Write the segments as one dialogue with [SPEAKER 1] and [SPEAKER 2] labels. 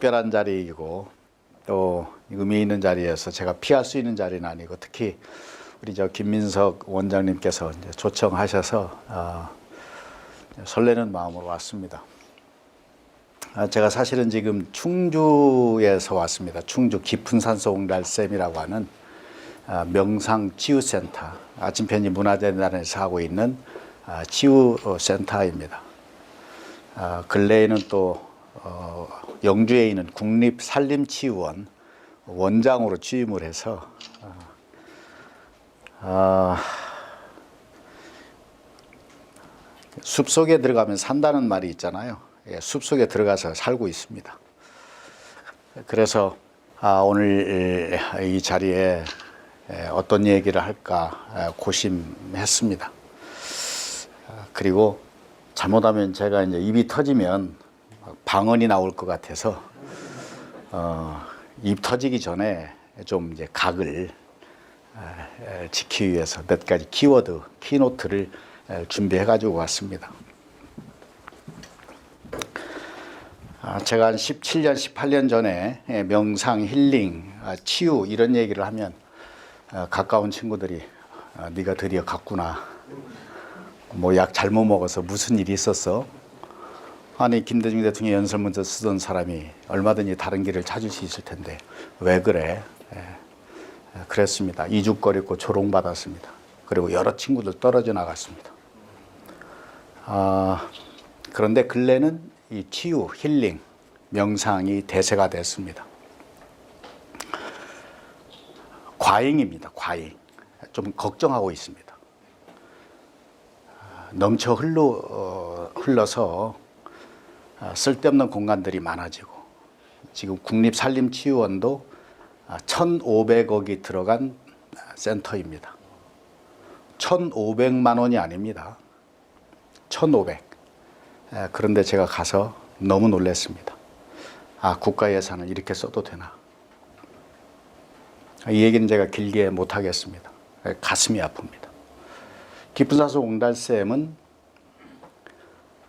[SPEAKER 1] 특별한 자리이고 또 의미 있는 자리에서 제가 피할 수 있는 자리는 아니고 특히 우리 김민석 원장님께서 이제 초청하셔서 설레는 마음으로 왔습니다. 제가 사실은 지금 충주에서 왔습니다. 충주 깊은 산속 옹달샘이라고 하는 명상치유센터, 아침편지 문화재단에서 하고 있는 치유센터입니다. 근래에는 또 영주에 있는 국립산림치유원 원장으로 취임을 해서 숲속에 들어가면 산다는 말이 있잖아요. 숲속에 들어가서 살고 있습니다. 그래서 오늘 이 자리에 어떤 얘기를 할까 고심했습니다. 그리고 잘못하면 제가 이제 입이 터지면 방언이 나올 것 같아서 입 터지기 전에 좀 이제 각을 지키기 위해서 몇 가지 키워드, 키노트를 준비해 가지고 왔습니다. 제가 한 17년, 18년 전에 명상, 힐링, 치유 이런 얘기를 하면 가까운 친구들이 네가 드디어 갔구나. 뭐 약 잘못 먹어서 무슨 일이 있었어? 아니 김대중 대통령 연설문서 쓰던 사람이 얼마든지 다른 길을 찾을 수 있을 텐데 왜 그래? 그랬습니다. 이죽거리고 조롱받았습니다. 그리고 여러 친구들 떨어져 나갔습니다. 그런데 근래는 이 치유, 힐링, 명상이 대세가 됐습니다. 과잉입니다. 과잉. 좀 걱정하고 있습니다. 넘쳐 흘러서 쓸데없는 공간들이 많아지고 지금 국립산림치유원도 1,500억이 들어간 센터입니다. 1,500만 원이 아닙니다. 1,500. 그런데 제가 가서 너무 놀랐습니다. 국가 예산을 이렇게 써도 되나? 이 얘기는 제가 길게 못하겠습니다. 가슴이 아픕니다. 깊은 산속 옹달샘은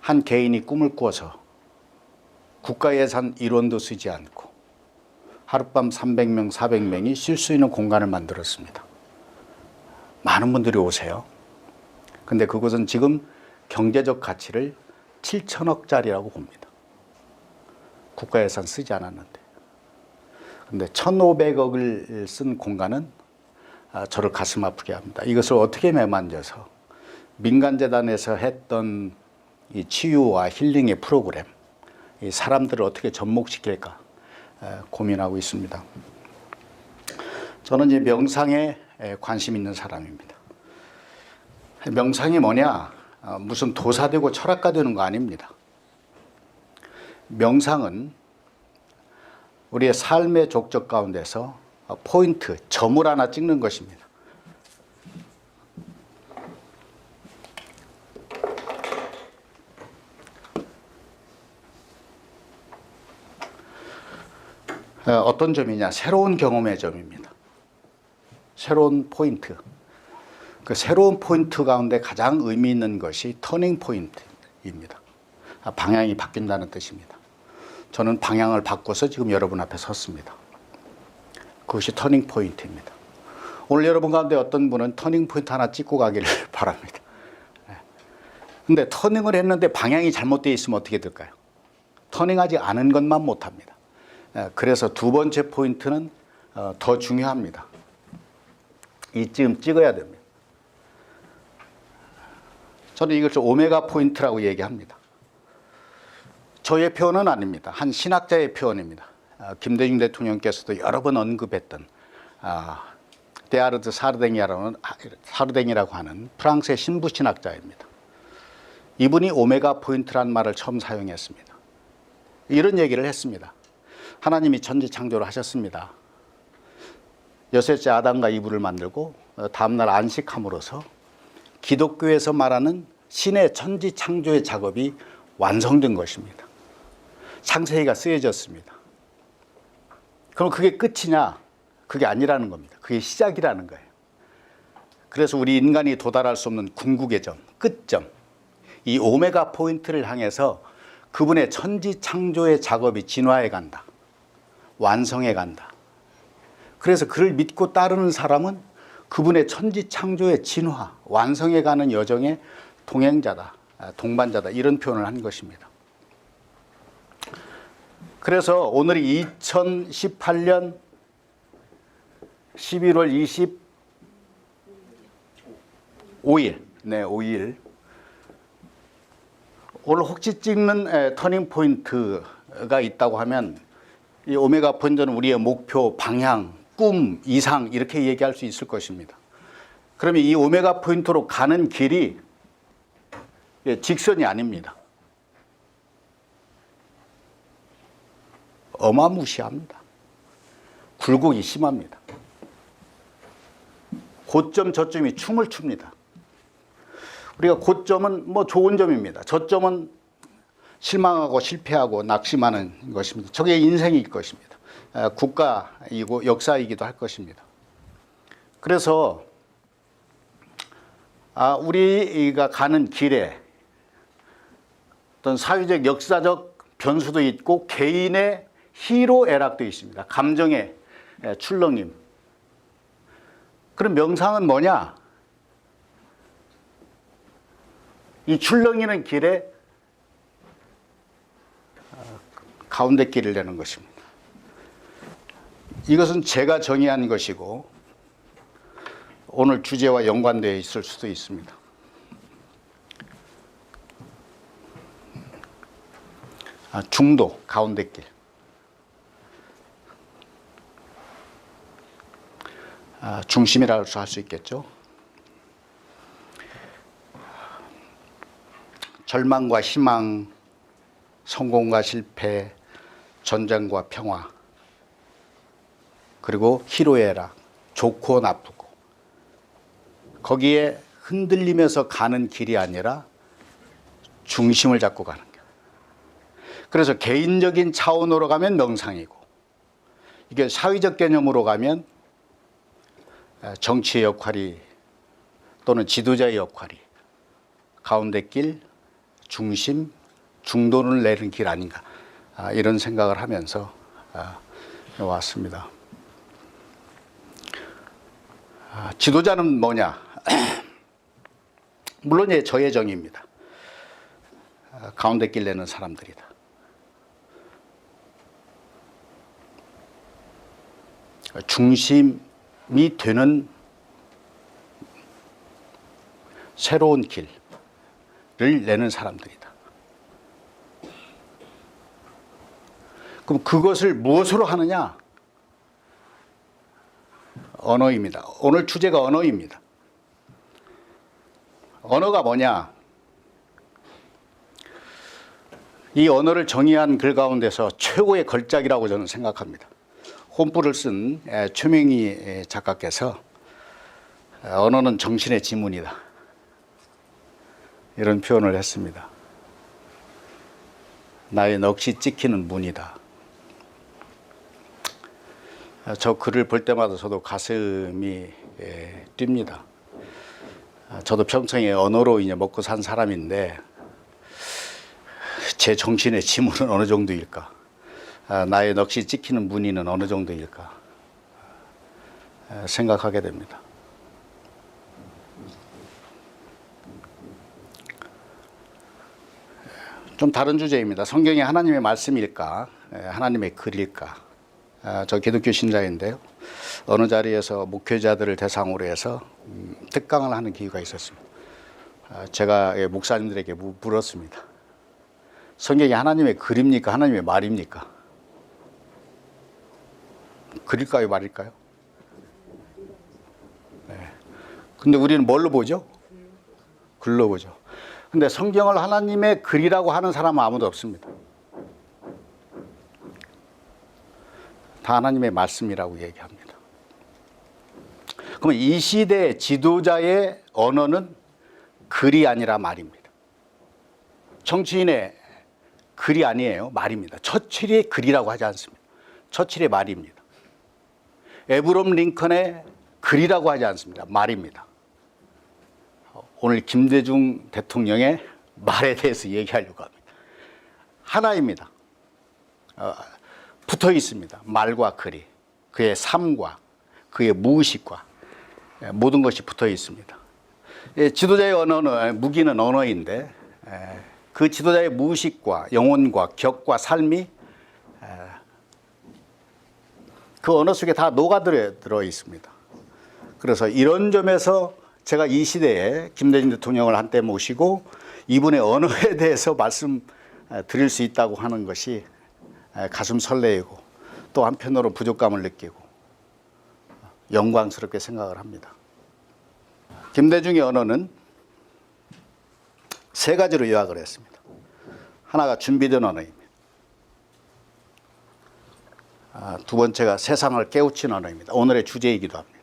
[SPEAKER 1] 한 개인이 꿈을 꾸어서 국가 예산 1원도 쓰지 않고 하룻밤 300명, 400명이 쉴 수 있는 공간을 만들었습니다. 많은 분들이 오세요. 근데 그곳은 지금 경제적 가치를 7천억짜리라고 봅니다. 국가 예산 쓰지 않았는데. 근데 1,500억을 쓴 공간은 저를 가슴 아프게 합니다. 이것을 어떻게 매만져서 민간재단에서 했던 이 치유와 힐링의 프로그램, 이 사람들을 어떻게 접목시킬까 고민하고 있습니다. 저는 이제 명상에 관심 있는 사람입니다. 명상이 뭐냐? 무슨 도사되고 철학가 되는 거 아닙니다. 명상은 우리의 삶의 족적 가운데서 포인트, 점을 하나 찍는 것입니다. 어떤 점이냐? 새로운 경험의 점입니다. 새로운 포인트. 그 새로운 포인트 가운데 가장 의미 있는 것이 터닝 포인트입니다. 방향이 바뀐다는 뜻입니다. 저는 방향을 바꿔서 지금 여러분 앞에 섰습니다. 그것이 터닝 포인트입니다. 오늘 여러분 가운데 어떤 분은 터닝 포인트 하나 찍고 가기를 바랍니다. 근데 터닝을 했는데 방향이 잘못되어 있으면 어떻게 될까요? 터닝하지 않은 것만 못합니다. 그래서 두 번째 포인트는 더 중요합니다. 이쯤 찍어야 됩니다. 저는 이것을 오메가 포인트라고 얘기합니다. 저의 표현은 아닙니다. 한 신학자의 표현입니다. 김대중 대통령께서도 여러 번 언급했던 데아르드 사르댕이라고 하는 프랑스의 신부 신학자입니다. 이분이 오메가 포인트란 말을 처음 사용했습니다. 이런 얘기를 했습니다. 하나님이 천지 창조를 하셨습니다. 여섯째 아담과 이브를 만들고 다음날 안식함으로써 기독교에서 말하는 신의 천지 창조의 작업이 완성된 것입니다. 창세기가 쓰여졌습니다. 그럼 그게 끝이냐? 그게 아니라는 겁니다. 그게 시작이라는 거예요. 그래서 우리 인간이 도달할 수 없는 궁극의 점, 끝점, 이 오메가 포인트를 향해서 그분의 천지 창조의 작업이 진화해 간다. 완성해 간다. 그래서 그를 믿고 따르는 사람은 그분의 천지창조의 진화, 완성해 가는 여정의 동행자다, 동반자다, 이런 표현을 한 것입니다. 그래서 오늘이 2018년 11월 25일, 네, 5일. 오늘 혹시 찍는 터닝 포인트가 있다고 하면 이 오메가 포인트는 우리의 목표, 방향, 꿈, 이상 이렇게 얘기할 수 있을 것입니다. 그러면 이 오메가 포인트로 가는 길이 직선이 아닙니다. 어마무시합니다. 굴곡이 심합니다. 고점 저점이 춤을 춥니다. 우리가 고점은 뭐 좋은 점입니다. 저점은 실망하고 실패하고 낙심하는 것입니다. 저게 인생일 것입니다. 국가이고 역사이기도 할 것입니다. 그래서 우리가 가는 길에 어떤 사회적 역사적 변수도 있고 개인의 희로애락도 있습니다. 감정의 출렁임. 그럼 명상은 뭐냐? 이 출렁이는 길에 가운데 길을 내는 것입니다. 이것은 제가 정의한 것이고 오늘 주제와 연관되어 있을 수도 있습니다. 중도, 가운데 길. 중심이라고 할 수 있겠죠. 절망과 희망, 성공과 실패, 전쟁과 평화, 그리고 희로애락, 좋고 나쁘고, 거기에 흔들리면서 가는 길이 아니라 중심을 잡고 가는 길. 그래서 개인적인 차원으로 가면 명상이고, 이게 사회적 개념으로 가면 정치의 역할이 또는 지도자의 역할이 가운데 길, 중심, 중도를 내는 길 아닌가, 이런 생각을 하면서 왔습니다. 지도자는 뭐냐? 물론 저의 정의입니다. 가운데 길 내는 사람들이다. 중심이 되는 새로운 길을 내는 사람들이다. 그럼 그것을 무엇으로 하느냐? 언어입니다. 오늘 주제가 언어입니다. 언어가 뭐냐? 이 언어를 정의한 글 가운데서 최고의 걸작이라고 저는 생각합니다. 혼부를 쓴 최명희 작가께서 언어는 정신의 지문이다, 이런 표현을 했습니다. 나의 넋이 찍히는 문이다. 저 글을 볼 때마다 저도 가슴이 뜁니다. 저도 평생에 언어로 이제 먹고 산 사람인데 제 정신의 지문은 어느 정도일까? 나의 넋이 찍히는 무늬는 어느 정도일까? 생각하게 됩니다. 좀 다른 주제입니다. 성경이 하나님의 말씀일까? 하나님의 글일까? 저 기독교 신자인데요. 어느 자리에서 목회자들을 대상으로 해서 특강을 하는 기회가 있었습니다. 제가 목사님들에게 물었습니다. 성경이 하나님의 글입니까? 하나님의 말입니까? 글일까요? 말일까요? 네. 근데 우리는 뭘로 보죠? 글로 보죠. 근데 성경을 하나님의 글이라고 하는 사람은 아무도 없습니다. 다 하나님의 말씀이라고 얘기합니다. 그러면 이 시대 지도자의 언어는 글이 아니라 말입니다. 정치인의 글이 아니에요. 말입니다. 처칠의 글이라고 하지 않습니다. 처칠의 말입니다. 에브럼 링컨의 글이라고 하지 않습니다. 말입니다. 오늘 김대중 대통령의 말에 대해서 얘기하려고 합니다. 하나입니다. 붙어 있습니다. 말과 글이. 그의 삶과 그의 무의식과 모든 것이 붙어 있습니다. 지도자의 언어는, 무기는 언어인데 그 지도자의 무의식과 영혼과 격과 삶이 그 언어 속에 다 녹아들어 있습니다. 그래서 이런 점에서 제가 이 시대에 김대중 대통령을 한때 모시고 이분의 언어에 대해서 말씀드릴 수 있다고 하는 것이 가슴 설레이고 또 한편으로 부족감을 느끼고 영광스럽게 생각을 합니다. 김대중의 언어는 세 가지로 요약을 했습니다. 하나가 준비된 언어입니다. 두 번째가 세상을 깨우친 언어입니다. 오늘의 주제이기도 합니다.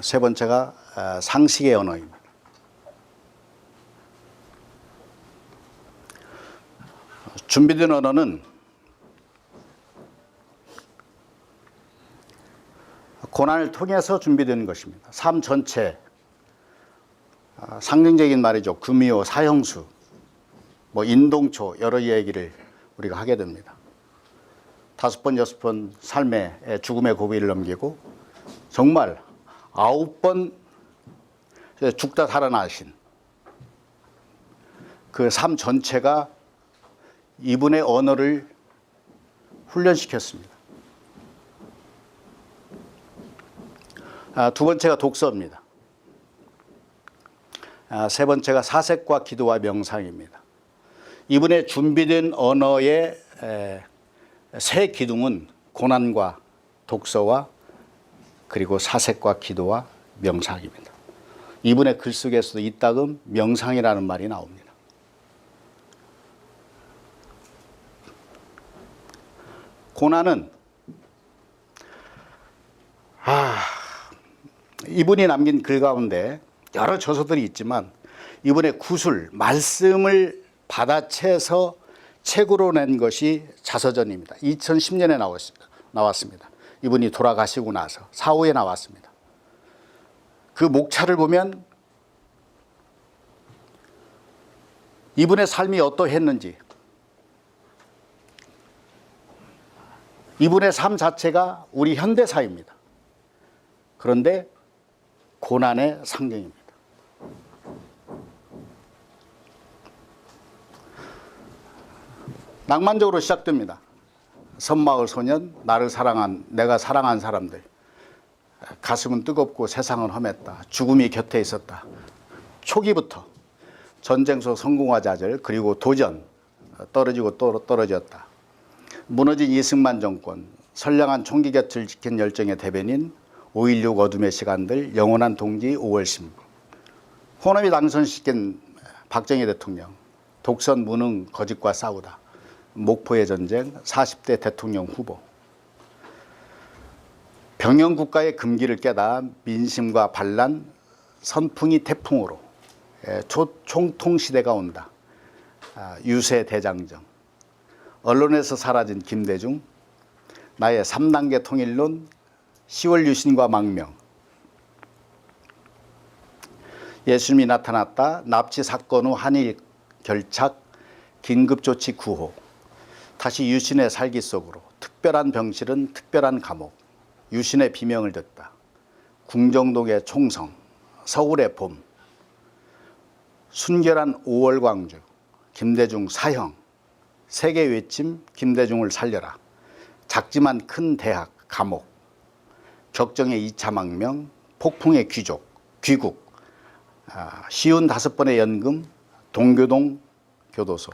[SPEAKER 1] 세 번째가 상식의 언어입니다. 준비된 언어는 고난을 통해서 준비된 것입니다. 삶 전체, 상징적인 말이죠. 금이오, 사형수, 인동초 여러 얘기를 우리가 하게 됩니다. 5번, 6번 삶의 죽음의 고비를 넘기고 정말 9번 죽다 살아나신 그 삶 전체가 이분의 언어를 훈련시켰습니다. 두 번째가 독서입니다. 세 번째가 사색과 기도와 명상입니다. 이분의 준비된 언어의 세 기둥은 고난과 독서와 그리고 사색과 기도와 명상입니다. 이분의 글 속에서도 이따금 명상이라는 말이 나옵니다. 고난은 이분이 남긴 글 가운데 여러 저서들이 있지만 이분의 구술, 말씀을 받아채서 책으로 낸 것이 자서전입니다. 2010년에 나왔습니다. 이분이 돌아가시고 나서 사후에 나왔습니다. 그 목차를 보면 이분의 삶이 어떠했는지, 이분의 삶 자체가 우리 현대사입니다. 그런데 고난의 상징입니다. 낭만적으로 시작됩니다. 섬마을 소년, 내가 사랑한 사람들. 가슴은 뜨겁고 세상은 험했다. 죽음이 곁에 있었다. 초기부터 전쟁 속 성공화 좌절, 그리고 도전, 떨어지고 또 떨어졌다. 무너진 이승만 정권, 선량한 총기 곁을 지킨 열정의 대변인, 5.16 어둠의 시간들, 영원한 동지 5월 신부. 호남이 당선시킨 박정희 대통령, 독선 무능 거짓과 싸우다. 목포의 전쟁, 40대 대통령 후보. 병영국가의 금기를 깨다 민심과 반란, 선풍이 태풍으로 총통시대가 온다. 유세 대장정. 언론에서 사라진 김대중, 나의 3단계 통일론, 10월 유신과 망명. 예수님이 나타났다. 납치 사건 후 한일 결착, 긴급조치 구호. 다시 유신의 살기 속으로. 특별한 병실은 특별한 감옥. 유신의 비명을 듣다. 궁정동의 총성. 서울의 봄. 순결한 5월 광주. 김대중 사형. 세계 외침 김대중을 살려라. 작지만 큰 대학 감옥. 격정의 2차 망명. 폭풍의 귀국. 쉬운 5번의 연금. 동교동 교도소.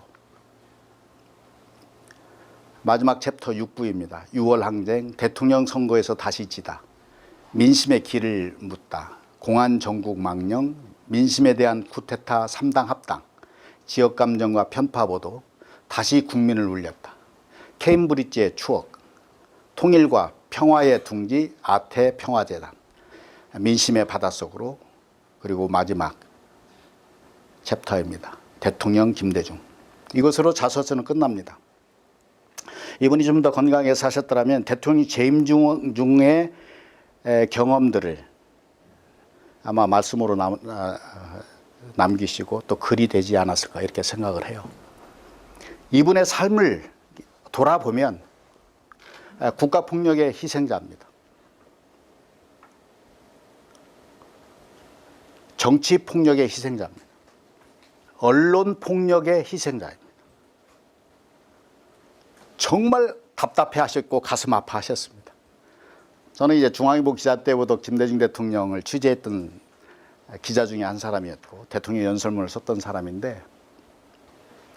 [SPEAKER 1] 마지막 챕터 6부입니다. 6월 항쟁, 대통령 선거에서 다시 지다. 민심의 길을 묻다. 공안 전국 망령, 민심에 대한 쿠데타 3당 합당, 지역감정과 편파보도, 다시 국민을 울렸다. 케임브리지의 추억, 통일과 평화의 둥지 아태 평화재단, 민심의 바닷속으로, 그리고 마지막 챕터입니다. 대통령 김대중. 이것으로 자서전은 끝납니다. 이분이 좀 더 건강하게 사셨더라면 대통령 재임 중의 경험들을 아마 말씀으로 남기시고 또 글이 되지 않았을까 이렇게 생각을 해요. 이분의 삶을 돌아보면 국가폭력의 희생자입니다. 정치폭력의 희생자입니다. 언론폭력의 희생자입니다. 정말 답답해 하셨고 가슴 아파하셨습니다. 저는 이제 중앙일보 기자 때부터 김대중 대통령을 취재했던 기자 중에 한 사람이었고 대통령 연설문을 썼던 사람인데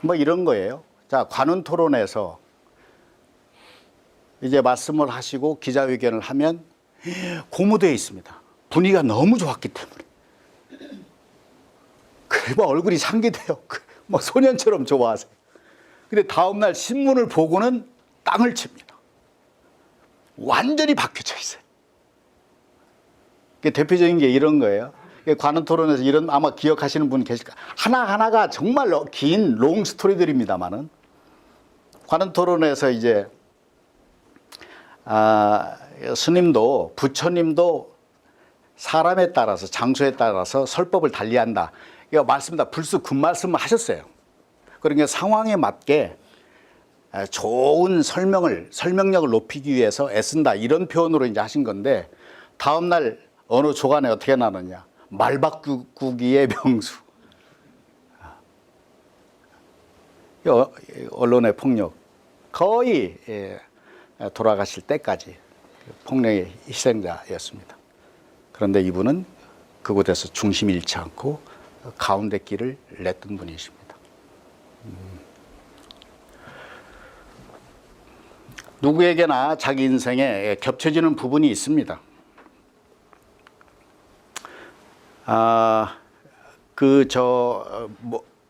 [SPEAKER 1] 뭐 이런 거예요. 자, 관훈 토론에서 이제 말씀을 하시고 기자회견을 하면 고무되어 있습니다. 분위기가 너무 좋았기 때문에. 그래 뭐 얼굴이 상기돼요. 뭐 소년처럼 좋아하세요. 근데 다음날 신문을 보고는 땅을 칩니다. 완전히 바뀌어져 있어요. 대표적인 게 이런 거예요. 관훈 토론에서 이런 아마 기억하시는 분 계실 거예요. 하나하나가 정말 긴 롱 스토리들입니다만은 관훈 토론에서 이제 스님도 부처님도 사람에 따라서 장소에 따라서 설법을 달리한다. 이거 말씀다 불수 그 말씀을 하셨어요. 그러니까 상황에 맞게 좋은 설명력을 높이기 위해서 애쓴다 이런 표현으로 이제 하신 건데 다음 날 어느 조간에 어떻게 나느냐 말 바꾸기의 명수. 언론의 폭력 거의 돌아가실 때까지 폭력의 희생자였습니다. 그런데 이분은 그곳에서 중심 잃지 않고 가운데 길을 냈던 분이십니다. 누구에게나 자기 인생에 겹쳐지는 부분이 있습니다.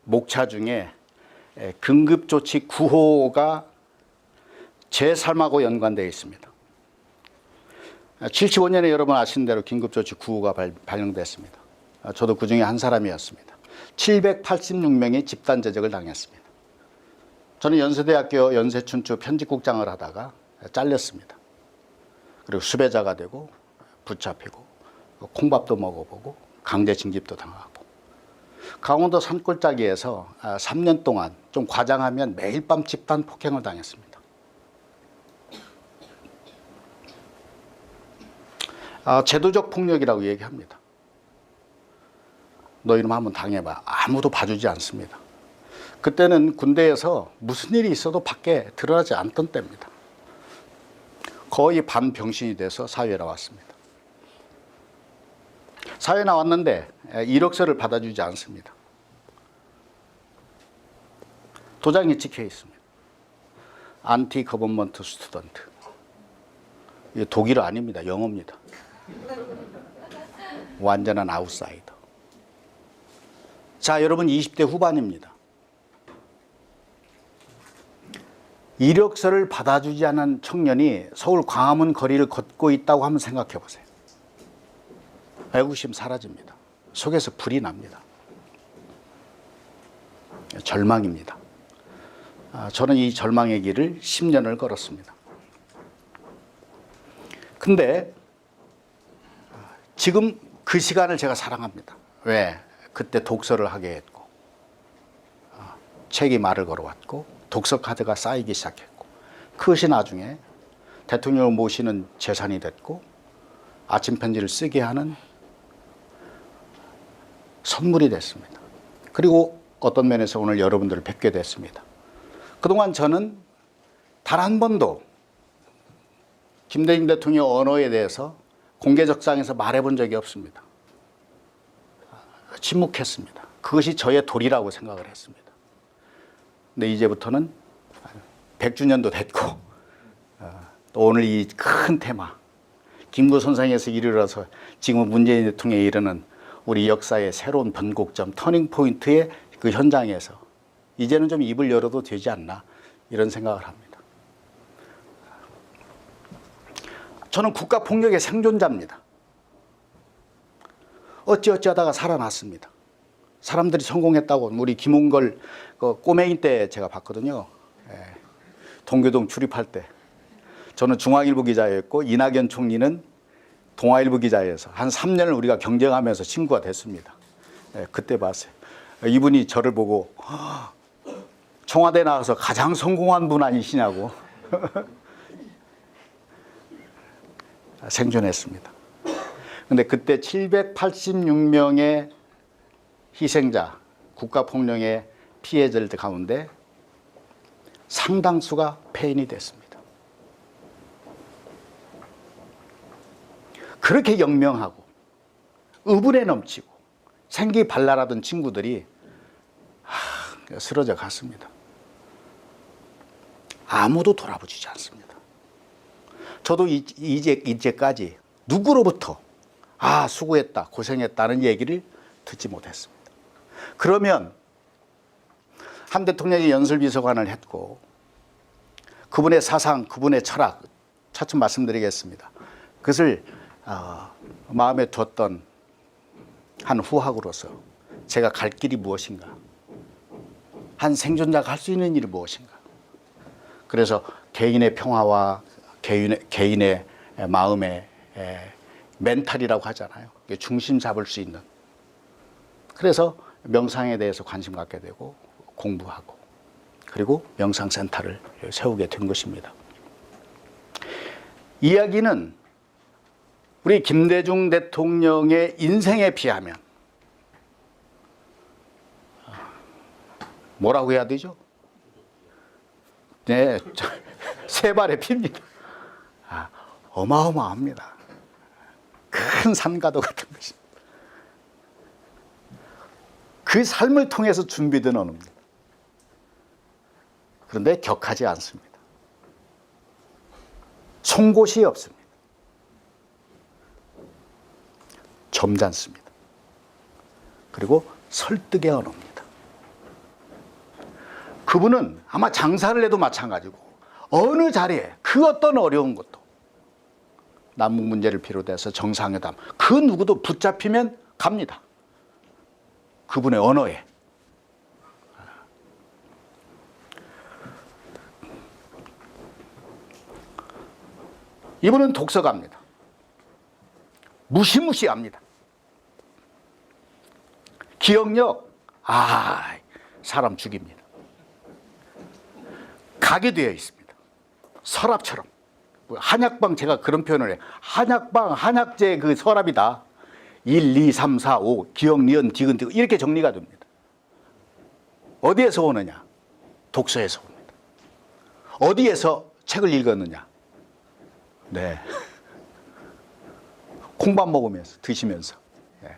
[SPEAKER 1] 목차 중에 긴급조치 9호가 제 삶하고 연관되어 있습니다. 75년에 여러분 아시는 대로 긴급조치 9호가 발령됐습니다. 저도 그 중에 한 사람이었습니다. 786명이 집단 제적을 당했습니다. 저는 연세대학교 연세춘추 편집국장을 하다가 잘렸습니다. 그리고 수배자가 되고 붙잡히고 콩밥도 먹어보고 강제 징집도 당하고 강원도 산골짜기에서 3년 동안 좀 과장하면 매일 밤 집단 폭행을 당했습니다. 제도적 폭력이라고 얘기합니다. 너 이름 한번 당해봐. 아무도 봐주지 않습니다. 그때는 군대에서 무슨 일이 있어도 밖에 드러나지 않던 때입니다. 거의 반병신이 돼서 사회에 나왔습니다. 사회에 나왔는데 이력서를 받아주지 않습니다. 도장이 찍혀 있습니다. 안티 거버먼트 스튜던트. 이게 독일어 아닙니다. 영어입니다. 완전한 아웃사이더. 자, 여러분 20대 후반입니다. 이력서를 받아주지 않은 청년이 서울 광화문 거리를 걷고 있다고 한번 생각해 보세요. 애국심 사라집니다. 속에서 불이 납니다. 절망입니다. 저는 이 절망의 길을 10년을 걸었습니다. 근데 지금 그 시간을 제가 사랑합니다. 왜? 그때 독서를 하게 했고 책이 말을 걸어왔고 독서 카드가 쌓이기 시작했고 그것이 나중에 대통령을 모시는 재산이 됐고 아침 편지를 쓰게 하는 선물이 됐습니다. 그리고 어떤 면에서 오늘 여러분들을 뵙게 됐습니다. 그동안 저는 단 한 번도 김대중 대통령 언어에 대해서 공개적장에서 말해본 적이 없습니다. 침묵했습니다. 그것이 저의 도리라고 생각을 했습니다. 근데 이제부터는 100주년도 됐고 또 오늘 이 큰 테마 김구선상에서 이르러서 지금 문재인 대통령에 이르는 우리 역사의 새로운 변곡점 터닝포인트의 그 현장에서 이제는 좀 입을 열어도 되지 않나 이런 생각을 합니다. 저는 국가폭력의 생존자입니다. 어찌어찌하다가 살아났습니다. 사람들이 성공했다고 우리 김홍걸 꼬맹이 때 제가 봤거든요. 동교동 출입할 때 저는 중앙일보 기자였고 이낙연 총리는 동아일보 기자에서 한 3년을 우리가 경쟁하면서 친구가 됐습니다. 그때 봤어요. 이분이 저를 보고 청와대 나와서 가장 성공한 분 아니시냐고 생존했습니다. 근데 그때 786명의 희생자, 국가폭력의 피해자들 가운데 상당수가 폐인이 됐습니다. 그렇게 영명하고 의분에 넘치고 생기 발랄하던 친구들이 쓰러져 갔습니다. 아무도 돌아보지 않습니다. 저도 이제까지 누구로부터 수고했다, 고생했다는 얘기를 듣지 못했습니다. 그러면 한 대통령이 연설비서관을 했고 그분의 사상, 그분의 철학 차츰 말씀드리겠습니다. 그것을 마음에 뒀던 한 후학으로서 제가 갈 길이 무엇인가, 한 생존자가 할 수 있는 일이 무엇인가. 그래서 개인의 평화와 개인의 마음의 멘탈이라고 하잖아요. 중심 잡을 수 있는. 그래서 명상에 대해서 관심 갖게 되고 공부하고 그리고 명상센터를 세우게 된 것입니다. 이야기는 우리 김대중 대통령의 인생에 비하면 뭐라고 해야 되죠? 네, 세 발의 피입니다. 어마어마합니다. 큰 산가도 같은 것입니다. 그 삶을 통해서 준비된 언어입니다. 그런데 격하지 않습니다. 송곳이 없습니다. 점잖습니다. 그리고 설득의 언어입니다. 그분은 아마 장사를 해도 마찬가지고 어느 자리에 그 어떤 어려운 것도 남북 문제를 비롯해서 정상회담 그 누구도 붙잡히면 갑니다. 그분의 언어에. 이분은 독서가입니다. 무시무시합니다. 기억력, 사람 죽입니다. 가게 되어 있습니다. 서랍처럼. 한약방 제가 그런 표현을 해요. 한약방, 한약재 그 서랍이다. 1, 2, 3, 4, 5, 기억, 니은, 디귿, 이렇게 정리가 됩니다. 어디에서 오느냐? 독서에서 옵니다. 어디에서 책을 읽었느냐? 네. 콩밥 먹으면서, 드시면서. 네.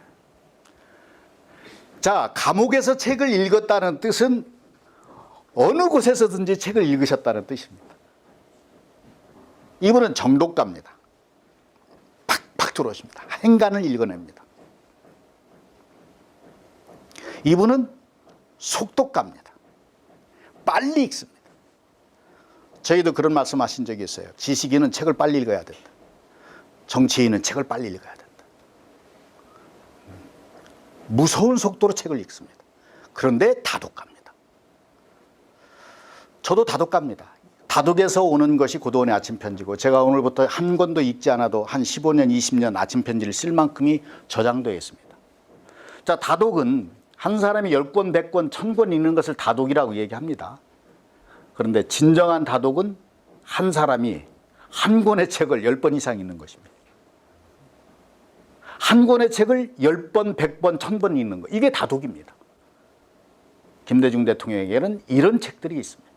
[SPEAKER 1] 자, 감옥에서 책을 읽었다는 뜻은 어느 곳에서든지 책을 읽으셨다는 뜻입니다. 이분은 정독가입니다. 팍팍 들어오십니다. 행간을 읽어냅니다. 이분은 속독가입니다. 빨리 읽습니다. 저희도 그런 말씀 하신 적이 있어요. 지식인은 책을 빨리 읽어야 된다. 정치인은 책을 빨리 읽어야 된다. 무서운 속도로 책을 읽습니다. 그런데 다독가입니다. 저도 다독가입니다. 다독에서 오는 것이 고도원의 아침 편지고 제가 오늘부터 한 권도 읽지 않아도 한 15년, 20년 아침 편지를 쓸 만큼이 저장되어 있습니다. 자, 다독은 한 사람이 10권, 100권, 1000권 읽는 것을 다독이라고 얘기합니다. 그런데 진정한 다독은 한 사람이 한 권의 책을 10번 이상 읽는 것입니다. 한 권의 책을 10번, 100번, 1000번 읽는 것. 이게 다독입니다. 김대중 대통령에게는 이런 책들이 있습니다.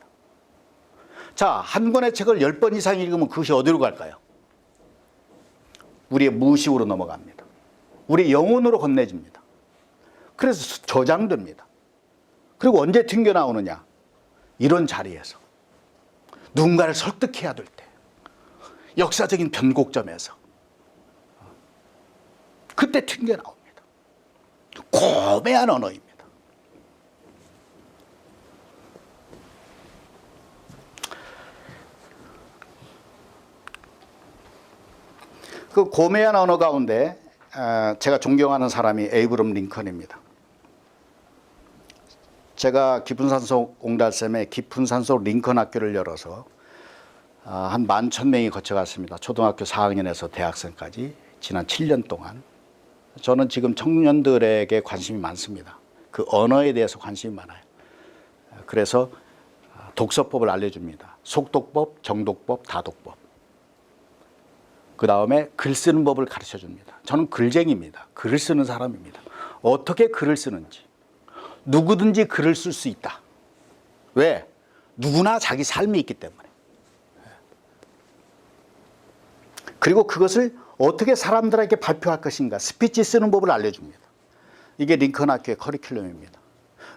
[SPEAKER 1] 자, 한 권의 책을 10번 이상 읽으면 그것이 어디로 갈까요? 우리의 무의식으로 넘어갑니다. 우리의 영혼으로 건네집니다. 그래서 저장됩니다. 그리고 언제 튕겨나오느냐? 이런 자리에서 누군가를 설득해야 될 때, 역사적인 변곡점에서 그때 튕겨나옵니다. 고매한 언어입니다. 그 고매한 언어 가운데 제가 존경하는 사람이 에이브럼 링컨입니다. 제가 깊은 산속 옹달샘에 깊은 산속 링컨 학교를 열어서 한 11,000명이 거쳐갔습니다. 초등학교 4학년에서 대학생까지 지난 7년 동안. 저는 지금 청년들에게 관심이 많습니다. 그 언어에 대해서 관심이 많아요. 그래서 독서법을 알려줍니다. 속독법, 정독법, 다독법. 그 다음에 글 쓰는 법을 가르쳐줍니다. 저는 글쟁이입니다. 글을 쓰는 사람입니다. 어떻게 글을 쓰는지. 누구든지 글을 쓸 수 있다. 왜? 누구나 자기 삶이 있기 때문에. 그리고 그것을 어떻게 사람들에게 발표할 것인가. 스피치 쓰는 법을 알려줍니다. 이게 링컨 학교의 커리큘럼입니다.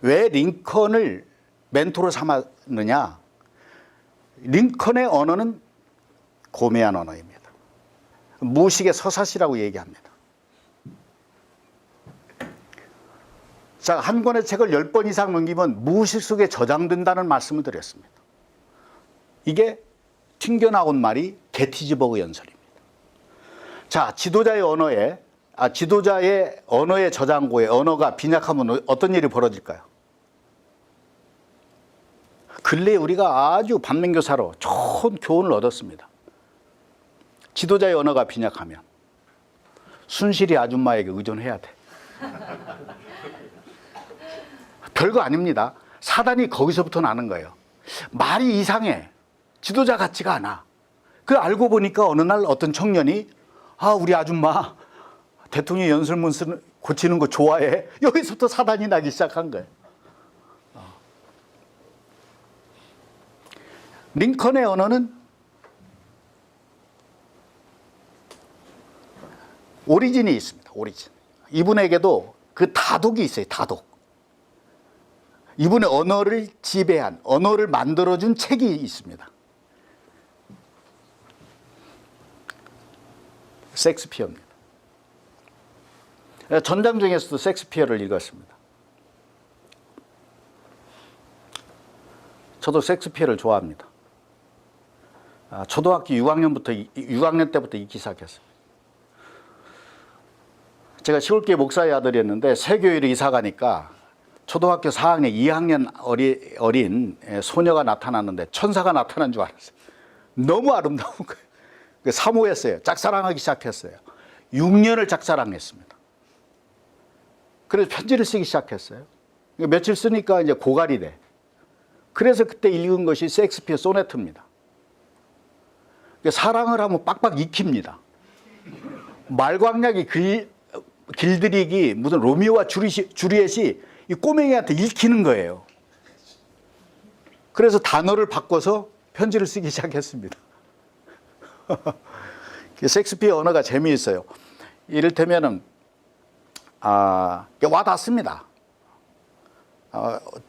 [SPEAKER 1] 왜 링컨을 멘토로 삼았느냐. 링컨의 언어는 고매한 언어입니다. 무식의 서사시라고 얘기합니다. 자, 한 권의 책을 10번 이상 넘기면 무의식 속에 저장된다는 말씀을 드렸습니다. 이게 튕겨나온 말이 게티즈버그 연설입니다. 자, 지도자의 언어의 저장고에 언어가 빈약하면 어떤 일이 벌어질까요? 근래에 우리가 아주 반면교사로 좋은 교훈을 얻었습니다. 지도자의 언어가 빈약하면 순실이 아줌마에게 의존해야 돼. 별거 아닙니다. 사단이 거기서부터 나는 거예요. 말이 이상해. 지도자 같지가 않아. 그 알고 보니까 어느 날 어떤 청년이 우리 아줌마 대통령 연설문 고치는 거 좋아해. 여기서부터 사단이 나기 시작한 거예요. 링컨의 언어는 오리진이 있습니다. 오리진. 이분에게도 그 다독이 있어요. 다독. 이분의 언어를 지배한, 언어를 만들어준 책이 있습니다. 섹스피어입니다. 전장 중에서도 섹스피어를 읽었습니다. 저도 섹스피어를 좋아합니다. 초등학교 6학년 때부터 읽기 시작했어요. 제가 시골교회 목사의 아들이었는데 새교회로 이사 가니까 초등학교 4학년, 2학년 어린 소녀가 나타났는데 천사가 나타난 줄 알았어요. 너무 아름다운 거예요. 사모했어요. 짝사랑하기 시작했어요. 6년을 짝사랑했습니다. 그래서 편지를 쓰기 시작했어요. 며칠 쓰니까 이제 고갈이 돼. 그래서 그때 읽은 것이 셰익스피어 소네트입니다. 사랑을 하면 빡빡 익힙니다. 말광량이 길들이기 무슨 로미오와 주리엣이 이 꼬맹이한테 읽히는 거예요. 그래서 단어를 바꿔서 편지를 쓰기 시작했습니다. 셰익스피어 언어가 재미있어요. 이를테면은 와닿습니다.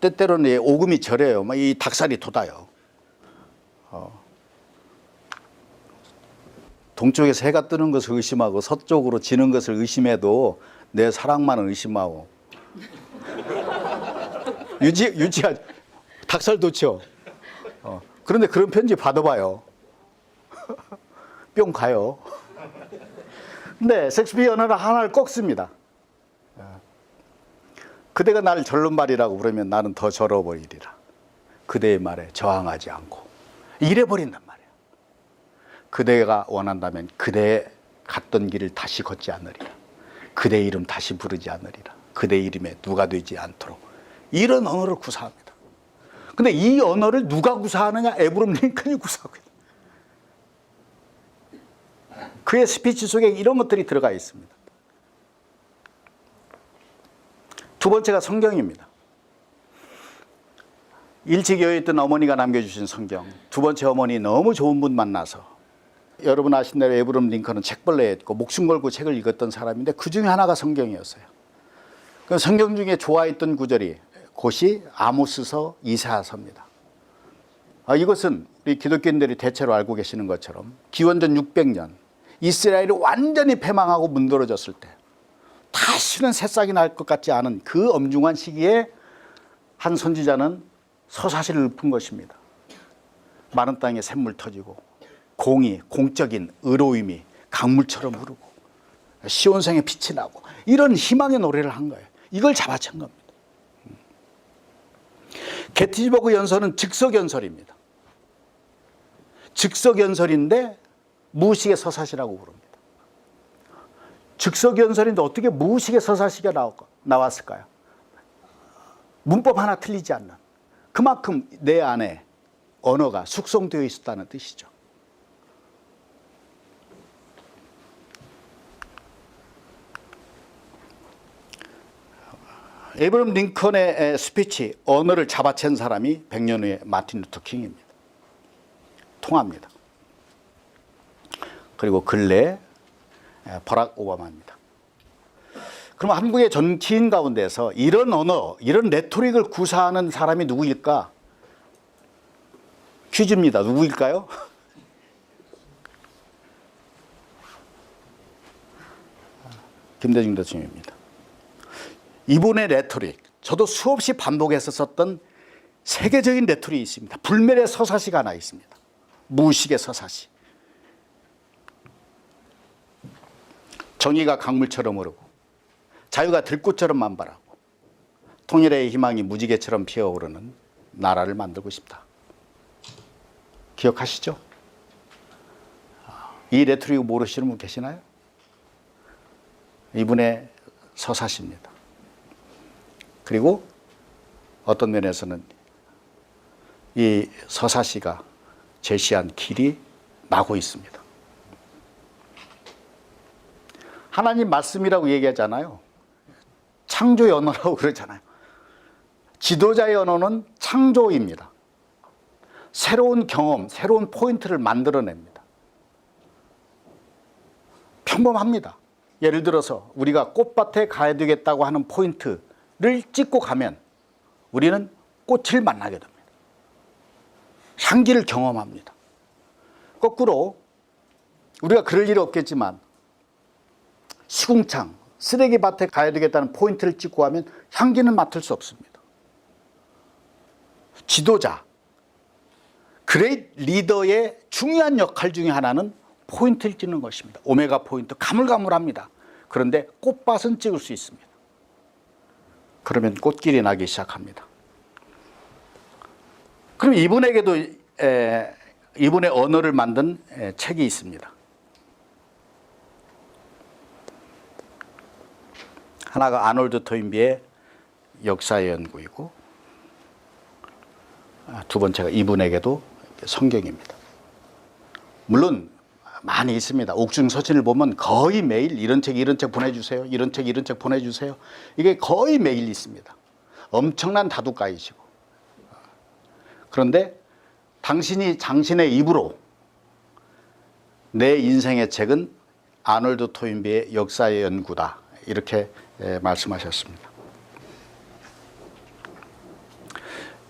[SPEAKER 1] 때때로는 오금이 저려요. 이 닭살이 돋아요. 동쪽에서 해가 뜨는 것을 의심하고 서쪽으로 지는 것을 의심해도 내 사랑만은 의심하고. 유지하 닭살 돋죠. 그런데 그런 편지 받아봐요. 뿅 가요. 근데 셰익스피어 언어는 하나를 꼭 씁니다. 그대가 나를 절른 말이라고 부르면 나는 더 절어버리리라. 그대의 말에 저항하지 않고 이래버린단 말이에요. 그대가 원한다면 그대의 갔던 길을 다시 걷지 않으리라. 그대의 이름 다시 부르지 않으리라. 그대의 이름에 누가 되지 않도록. 이런 언어를 구사합니다. 근데 이 언어를 누가 구사하느냐? 에브럼 링컨이 구사하고 있어요. 그의 스피치 속에 이런 것들이 들어가 있습니다. 두 번째가 성경입니다. 일찍여에 있던 어머니가 남겨주신 성경. 두 번째 어머니 너무 좋은 분 만나서. 여러분 아신 대로 에브럼 링컨은 책벌레였고 목숨 걸고 책을 읽었던 사람인데 그 중에 하나가 성경이었어요. 그 성경 중에 좋아했던 구절이 곧이 아모스서 이사야서입니다. 이것은 우리 기독교인들이 대체로 알고 계시는 것처럼 기원전 600년 이스라엘이 완전히 패망하고 문드러졌을 때 다시는 새싹이 날 것 같지 않은 그 엄중한 시기에 한 선지자는 서사시를 읊은 것입니다. 마른 땅에 샘물 터지고 공적인 의로움이 강물처럼 흐르고 시온성에 빛이 나고 이런 희망의 노래를 한 거예요. 이걸 잡아챈 겁니다. 게티즈버그 연설은 즉석연설입니다. 즉석연설인데 무의식의 서사시라고 부릅니다. 즉석연설인데 어떻게 무의식의 서사시가 나왔을까요? 문법 하나 틀리지 않는 그만큼 내 안에 언어가 숙성되어 있었다는 뜻이죠. 에이브럼 링컨의 스피치, 언어를 잡아챈 사람이 100년 후에 마틴 루터 킹입니다. 통합니다. 그리고 근래 버락 오바마입니다. 그럼 한국의 정치인 가운데서 이런 언어, 이런 레토릭을 구사하는 사람이 누구일까? 퀴즈입니다. 누구일까요? 김대중 대통령입니다. 이분의 레토릭, 저도 수없이 반복해서 썼던 세계적인 레토릭이 있습니다. 불멸의 서사시가 하나 있습니다. 무식의 서사시. 정의가 강물처럼 흐르고 자유가 들꽃처럼 만발하고 통일의 희망이 무지개처럼 피어오르는 나라를 만들고 싶다. 기억하시죠? 이 레토릭 모르시는 분 계시나요? 이분의 서사시입니다. 그리고 어떤 면에서는 이 서사시가 제시한 길이 나고 있습니다. 하나님 말씀이라고 얘기하잖아요. 창조의 언어라고 그러잖아요. 지도자의 언어는 창조입니다. 새로운 경험, 새로운 포인트를 만들어냅니다. 평범합니다. 예를 들어서 우리가 꽃밭에 가야 되겠다고 하는 포인트를 찍고 가면 우리는 꽃을 만나게 됩니다. 향기를 경험합니다. 거꾸로 우리가 그럴 일이 없겠지만 시궁창, 쓰레기밭에 가야 되겠다는 포인트를 찍고 가면 향기는 맡을 수 없습니다. 지도자, 그레이트 리더의 중요한 역할 중에 하나는 포인트를 찍는 것입니다. 오메가 포인트, 가물가물합니다. 그런데 꽃밭은 찍을 수 있습니다. 그러면 꽃길이 나기 시작합니다. 그럼 이분에게도 이분의 언어를 만든 책이 있습니다. 하나가 아놀드 토인비의 역사의 연구이고, 두 번째가 이분에게도 성경입니다. 물론 많이 있습니다. 옥중서신을 보면 거의 매일 이런 책 보내주세요. 이런 책 보내주세요. 이게 거의 매일 있습니다. 엄청난 다독가이시고. 그런데 당신의 입으로 내 인생의 책은 아놀드 토인비의 역사의 연구다. 이렇게 말씀하셨습니다.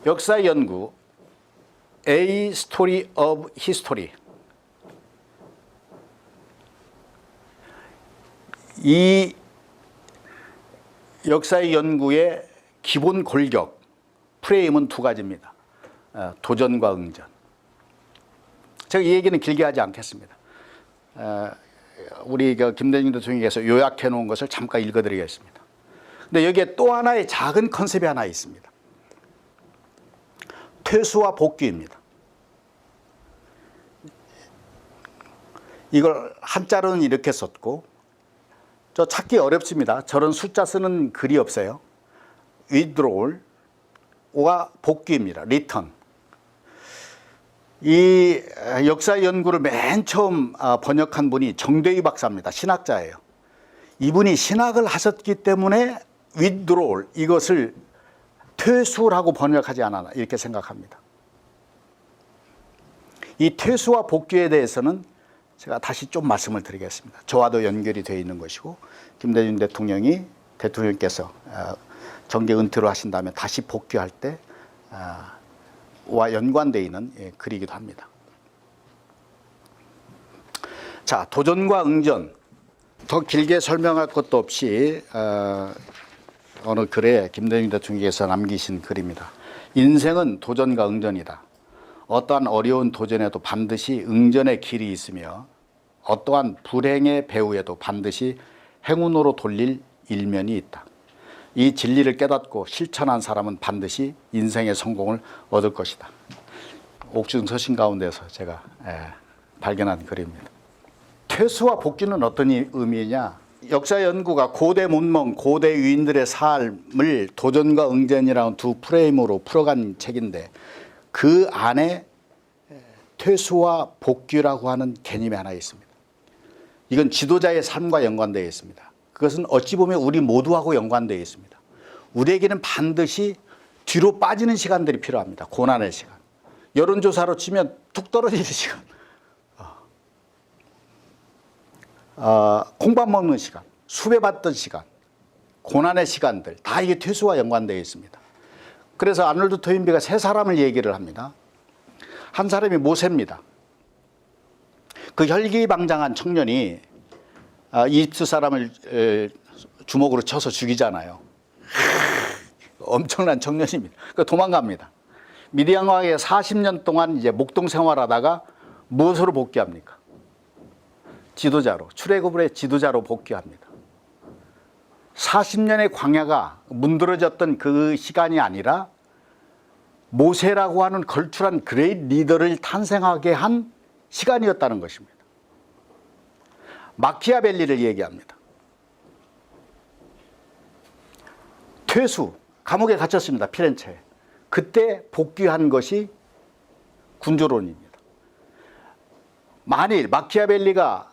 [SPEAKER 1] 역사의 연구, A Story of History. 이 역사의 연구의 기본 골격, 프레임은 두 가지입니다. 도전과 응전. 제가 이 얘기는 길게 하지 않겠습니다. 우리 김대중 대통령께서 요약해 놓은 것을 잠깐 읽어드리겠습니다. 근데 여기에 또 하나의 작은 컨셉이 하나 있습니다. 퇴수와 복귀입니다. 이걸 한자로는 이렇게 썼고, 저 찾기 어렵습니다. 저런 숫자 쓰는 글이 없어요. withdrawal과 복귀입니다. return. 이 역사 연구를 맨 처음 번역한 분이 정대희 박사입니다. 신학자예요. 이분이 신학을 하셨기 때문에 withdrawal, 이것을 퇴수라고 번역하지 않았나 이렇게 생각합니다. 이 퇴수와 복귀에 대해서는 제가 다시 좀 말씀을 드리겠습니다. 저와도 연결이 되어 있는 것이고, 김대중 대통령께서 정계 은퇴로 하신 다음에 다시 복귀할 때와 연관되어 있는 글이기도 합니다. 자, 도전과 응전. 더 길게 설명할 것도 없이 어느 글에 김대중 대통령께서 남기신 글입니다. 인생은 도전과 응전이다. 어떠한 어려운 도전에도 반드시 응전의 길이 있으며 어떠한 불행의 배후에도 반드시 행운으로 돌릴 일면이 있다. 이 진리를 깨닫고 실천한 사람은 반드시 인생의 성공을 얻을 것이다. 옥중서신 가운데서 제가 발견한 글입니다. 퇴수와 복귀는 어떤 의미냐? 역사 연구가 고대 문명, 고대 유인들의 삶을 도전과 응전이라는 두 프레임으로 풀어간 책인데 그 안에 퇴수와 복귀라고 하는 개념이 하나 있습니다. 이건 지도자의 삶과 연관되어 있습니다. 그것은 어찌 보면 우리 모두하고 연관되어 있습니다. 우리에게는 반드시 뒤로 빠지는 시간들이 필요합니다. 고난의 시간. 여론조사로 치면 툭 떨어지는 시간. 콩밥 먹는 시간, 수배받던 시간, 고난의 시간들 다 이게 퇴수와 연관되어 있습니다. 그래서 아놀드 토인비가 세 사람을 얘기를 합니다. 한 사람이 모세입니다. 그 혈기방장한 청년이 이집트 사람을 주먹으로 쳐서 죽이잖아요. 엄청난 청년입니다. 그 도망갑니다. 미디안 왕에 40년 동안 이제 목동 생활하다가 무엇으로 복귀합니까? 지도자로, 출애굽의 지도자로 복귀합니다. 40년의 광야가 문드러졌던 그 시간이 아니라 모세라고 하는 걸출한 그레이트 리더를 탄생하게 한 시간이었다는 것입니다. 마키아벨리를 얘기합니다. 퇴수, 감옥에 갇혔습니다. 피렌체에. 그때 복귀한 것이 군주론입니다. 만일 마키아벨리가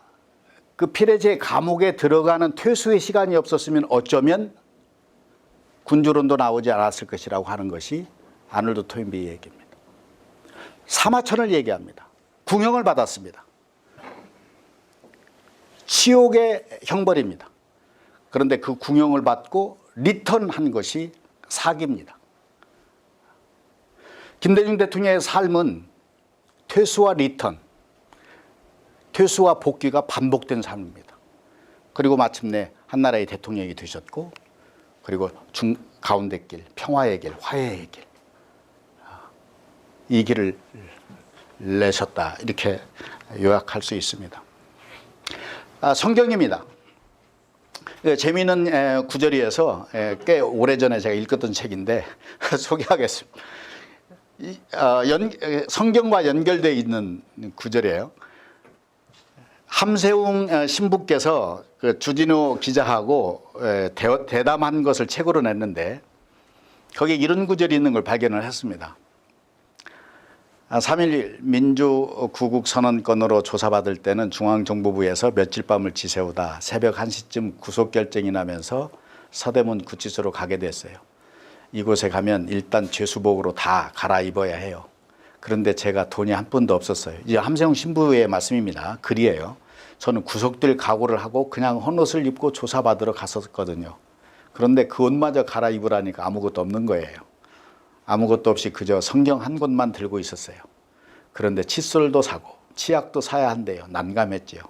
[SPEAKER 1] 그 피레제 감옥에 들어가는 퇴수의 시간이 없었으면 어쩌면 군주론도 나오지 않았을 것이라고 하는 것이 아놀드 토인비의 얘기입니다. 사마천을 얘기합니다. 궁형을 받았습니다. 치욕의 형벌입니다. 그런데 그 궁형을 받고 리턴한 것이 사기입니다. 김대중 대통령의 삶은 퇴수와 리턴, 퇴수와 복귀가 반복된 삶입니다. 그리고 마침내 한나라의 대통령이 되셨고 그리고 가운데 길, 평화의 길, 화해의 길, 이 길을 내셨다 이렇게 요약할 수 있습니다. 성경입니다. 재미있는 구절이어서 꽤 오래전에 제가 읽었던 책인데 소개하겠습니다. 성경과 연결되어 있는 구절이에요. 함세웅 신부께서 그 주진우 기자하고 대담한 것을 책으로 냈는데 거기에 이런 구절이 있는 걸 발견을 했습니다. 3.11 민주구국 선언권으로 조사받을 때는 중앙정보부에서 며칠 밤을 지새우다 새벽 1시쯤 구속결정이 나면서 서대문 구치소로 가게 됐어요. 이곳에 가면 일단 죄수복으로 다 갈아입어야 해요. 그런데 제가 돈이 한 푼도 없었어요. 이제 함세웅 신부의 말씀입니다. 글이에요. 저는 구속될 각오를 하고 그냥 헌옷을 입고 조사받으러 갔었거든요. 그런데 그 옷마저 갈아입으라니까 아무것도 없는 거예요. 아무것도 없이 그저 성경 한 권만 들고 있었어요. 그런데 칫솔도 사고 치약도 사야 한대요. 난감했지요.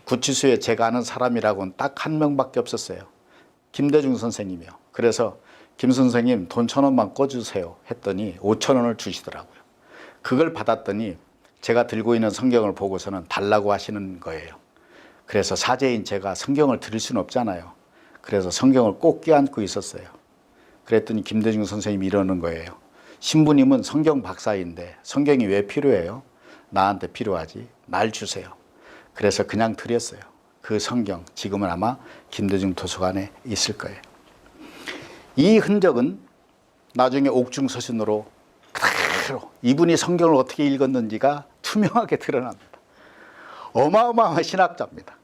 [SPEAKER 1] 구치소에 제가 아는 사람이라고는 딱 한 명밖에 없었어요. 김대중 선생님이요. 그래서 김 선생님 돈 1,000원만 꿔주세요 했더니 5,000원을 주시더라고요. 그걸 받았더니 제가 들고 있는 성경을 보고서는 달라고 하시는 거예요. 그래서 사제인 제가 성경을 드릴 수는 없잖아요. 그래서 성경을 꼭 껴안고 있었어요. 그랬더니 김대중 선생님이 이러는 거예요. 신부님은 성경 박사인데 성경이 왜 필요해요? 나한테 필요하지. 날 주세요. 그래서 그냥 드렸어요. 그 성경 지금은 아마 김대중 도서관에 있을 거예요. 이 흔적은 나중에 옥중서신으로 그대로 이분이 성경을 어떻게 읽었는지가 투명하게 드러납니다. 어마어마한 신학자입니다.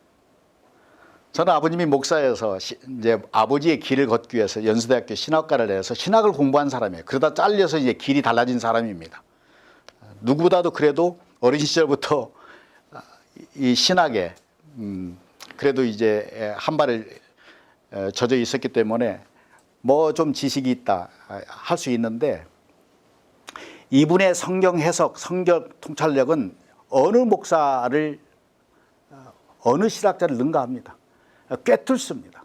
[SPEAKER 1] 저는 아버님이 목사여서 이제 아버지의 길을 걷기 위해서 연수대학교 신학과를 내서 신학을 공부한 사람이에요. 그러다 잘려서 이제 길이 달라진 사람입니다. 누구보다도 그래도 어린 시절부터 이 신학에 그래도 이제 한 발을 젖어 있었기 때문에 뭐 좀 지식이 있다 할 수 있는데 이분의 성경 해석, 성경 통찰력은 어느 목사를 어느 신학자를 능가합니다. 꿰뚫습니다.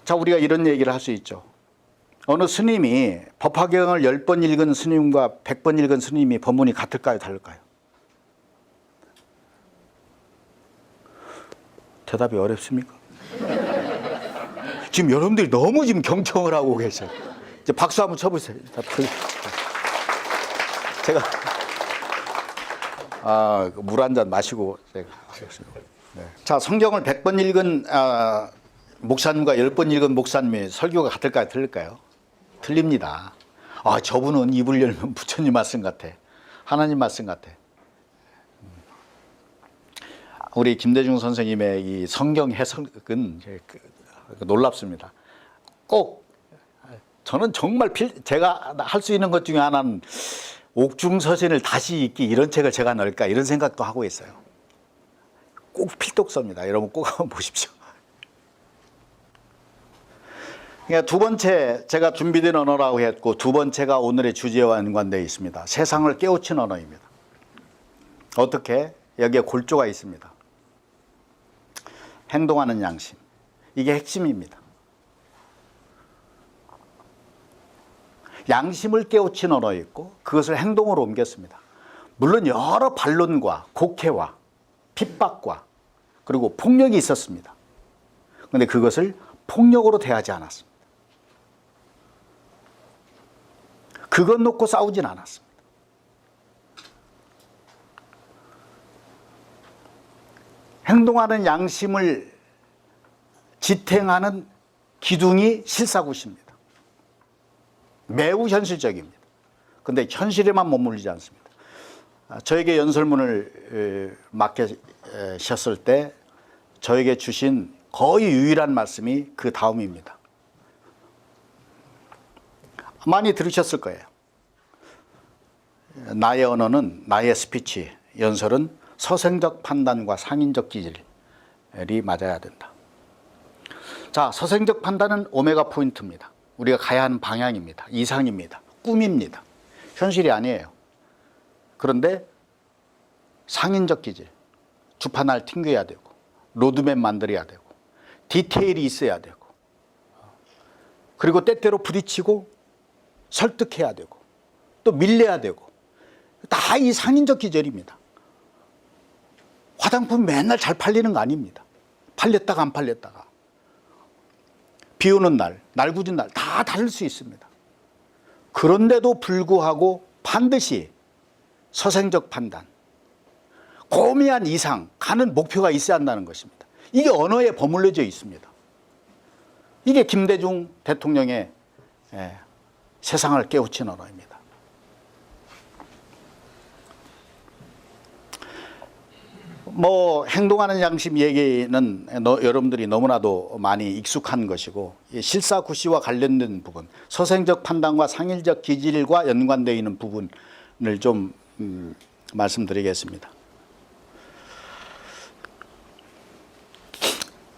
[SPEAKER 1] 자, 우리가 이런 얘기를 할 수 있죠. 어느 스님이 법화경을 10번 읽은 스님과 100번 읽은 스님이 법문이 같을까요? 다를까요? 대답이 어렵습니까? 지금 여러분들이 너무 지금 경청을 하고 계셔요. 이제 박수 한번 쳐보세요. 제가 물 한 잔 마시고 제가 하겠습니다. 네. 자, 성경을 100번 읽은 목사님과 10번 읽은 목사님의 설교가 같을까요? 틀릴까요? 틀립니다. 저분은 입을 열면 부처님 말씀 같아. 하나님 말씀 같아. 우리 김대중 선생님의 이 성경 해석은 놀랍습니다. 꼭 저는 정말 제가 할 수 있는 것 중에 하나는 옥중서신을 다시 읽기 이런 책을 제가 넣을까 이런 생각도 하고 있어요. 꼭 필독서입니다. 여러분 꼭 한번 보십시오. 그러니까 두 번째 제가 준비된 언어라고 했고 두 번째가 오늘의 주제와 연관되어 있습니다. 세상을 깨우친 언어입니다. 어떻게? 여기에 골조가 있습니다. 행동하는 양심. 이게 핵심입니다. 양심을 깨우친 언어 있고 그것을 행동으로 옮겼습니다. 물론 여러 반론과 곡해와 핍박과 그리고 폭력이 있었습니다. 그런데 그것을 폭력으로 대하지 않았습니다. 그것 놓고 싸우진 않았습니다. 행동하는 양심을 지탱하는 기둥이 실사구시입니다. 매우 현실적입니다. 그런데 현실에만 머물리지 않습니다. 저에게 연설문을 맡기셨을 때 저에게 주신 거의 유일한 말씀이 그 다음입니다. 많이 들으셨을 거예요. 나의 언어는, 나의 스피치, 연설은 서생적 판단과 상인적 기질이 맞아야 된다. 자, 서생적 판단은 오메가 포인트입니다. 우리가 가야 하는 방향입니다. 이상입니다. 꿈입니다. 현실이 아니에요. 그런데 상인적 기질, 주판을 튕겨야 되고 로드맵 만들어야 되고 디테일이 있어야 되고 그리고 때때로 부딪히고 설득해야 되고 또 밀려야 되고 다 이 상인적 기질입니다. 화장품 맨날 잘 팔리는 거 아닙니다. 팔렸다가 안 팔렸다가 비 오는 날, 날구진 날 다 다를 수 있습니다. 그런데도 불구하고 반드시 서생적 판단, 고미한 이상 가는 목표가 있어야 한다는 것입니다. 이게 언어에 버물려져 있습니다. 이게 김대중 대통령의 세상을 깨우친 언어입니다. 행동하는 양심 얘기는 여러분들이 너무나도 많이 익숙한 것이고 실사구시와 관련된 부분, 서생적 판단과 상일적 기질과 연관되어 있는 부분을 좀 말씀드리겠습니다.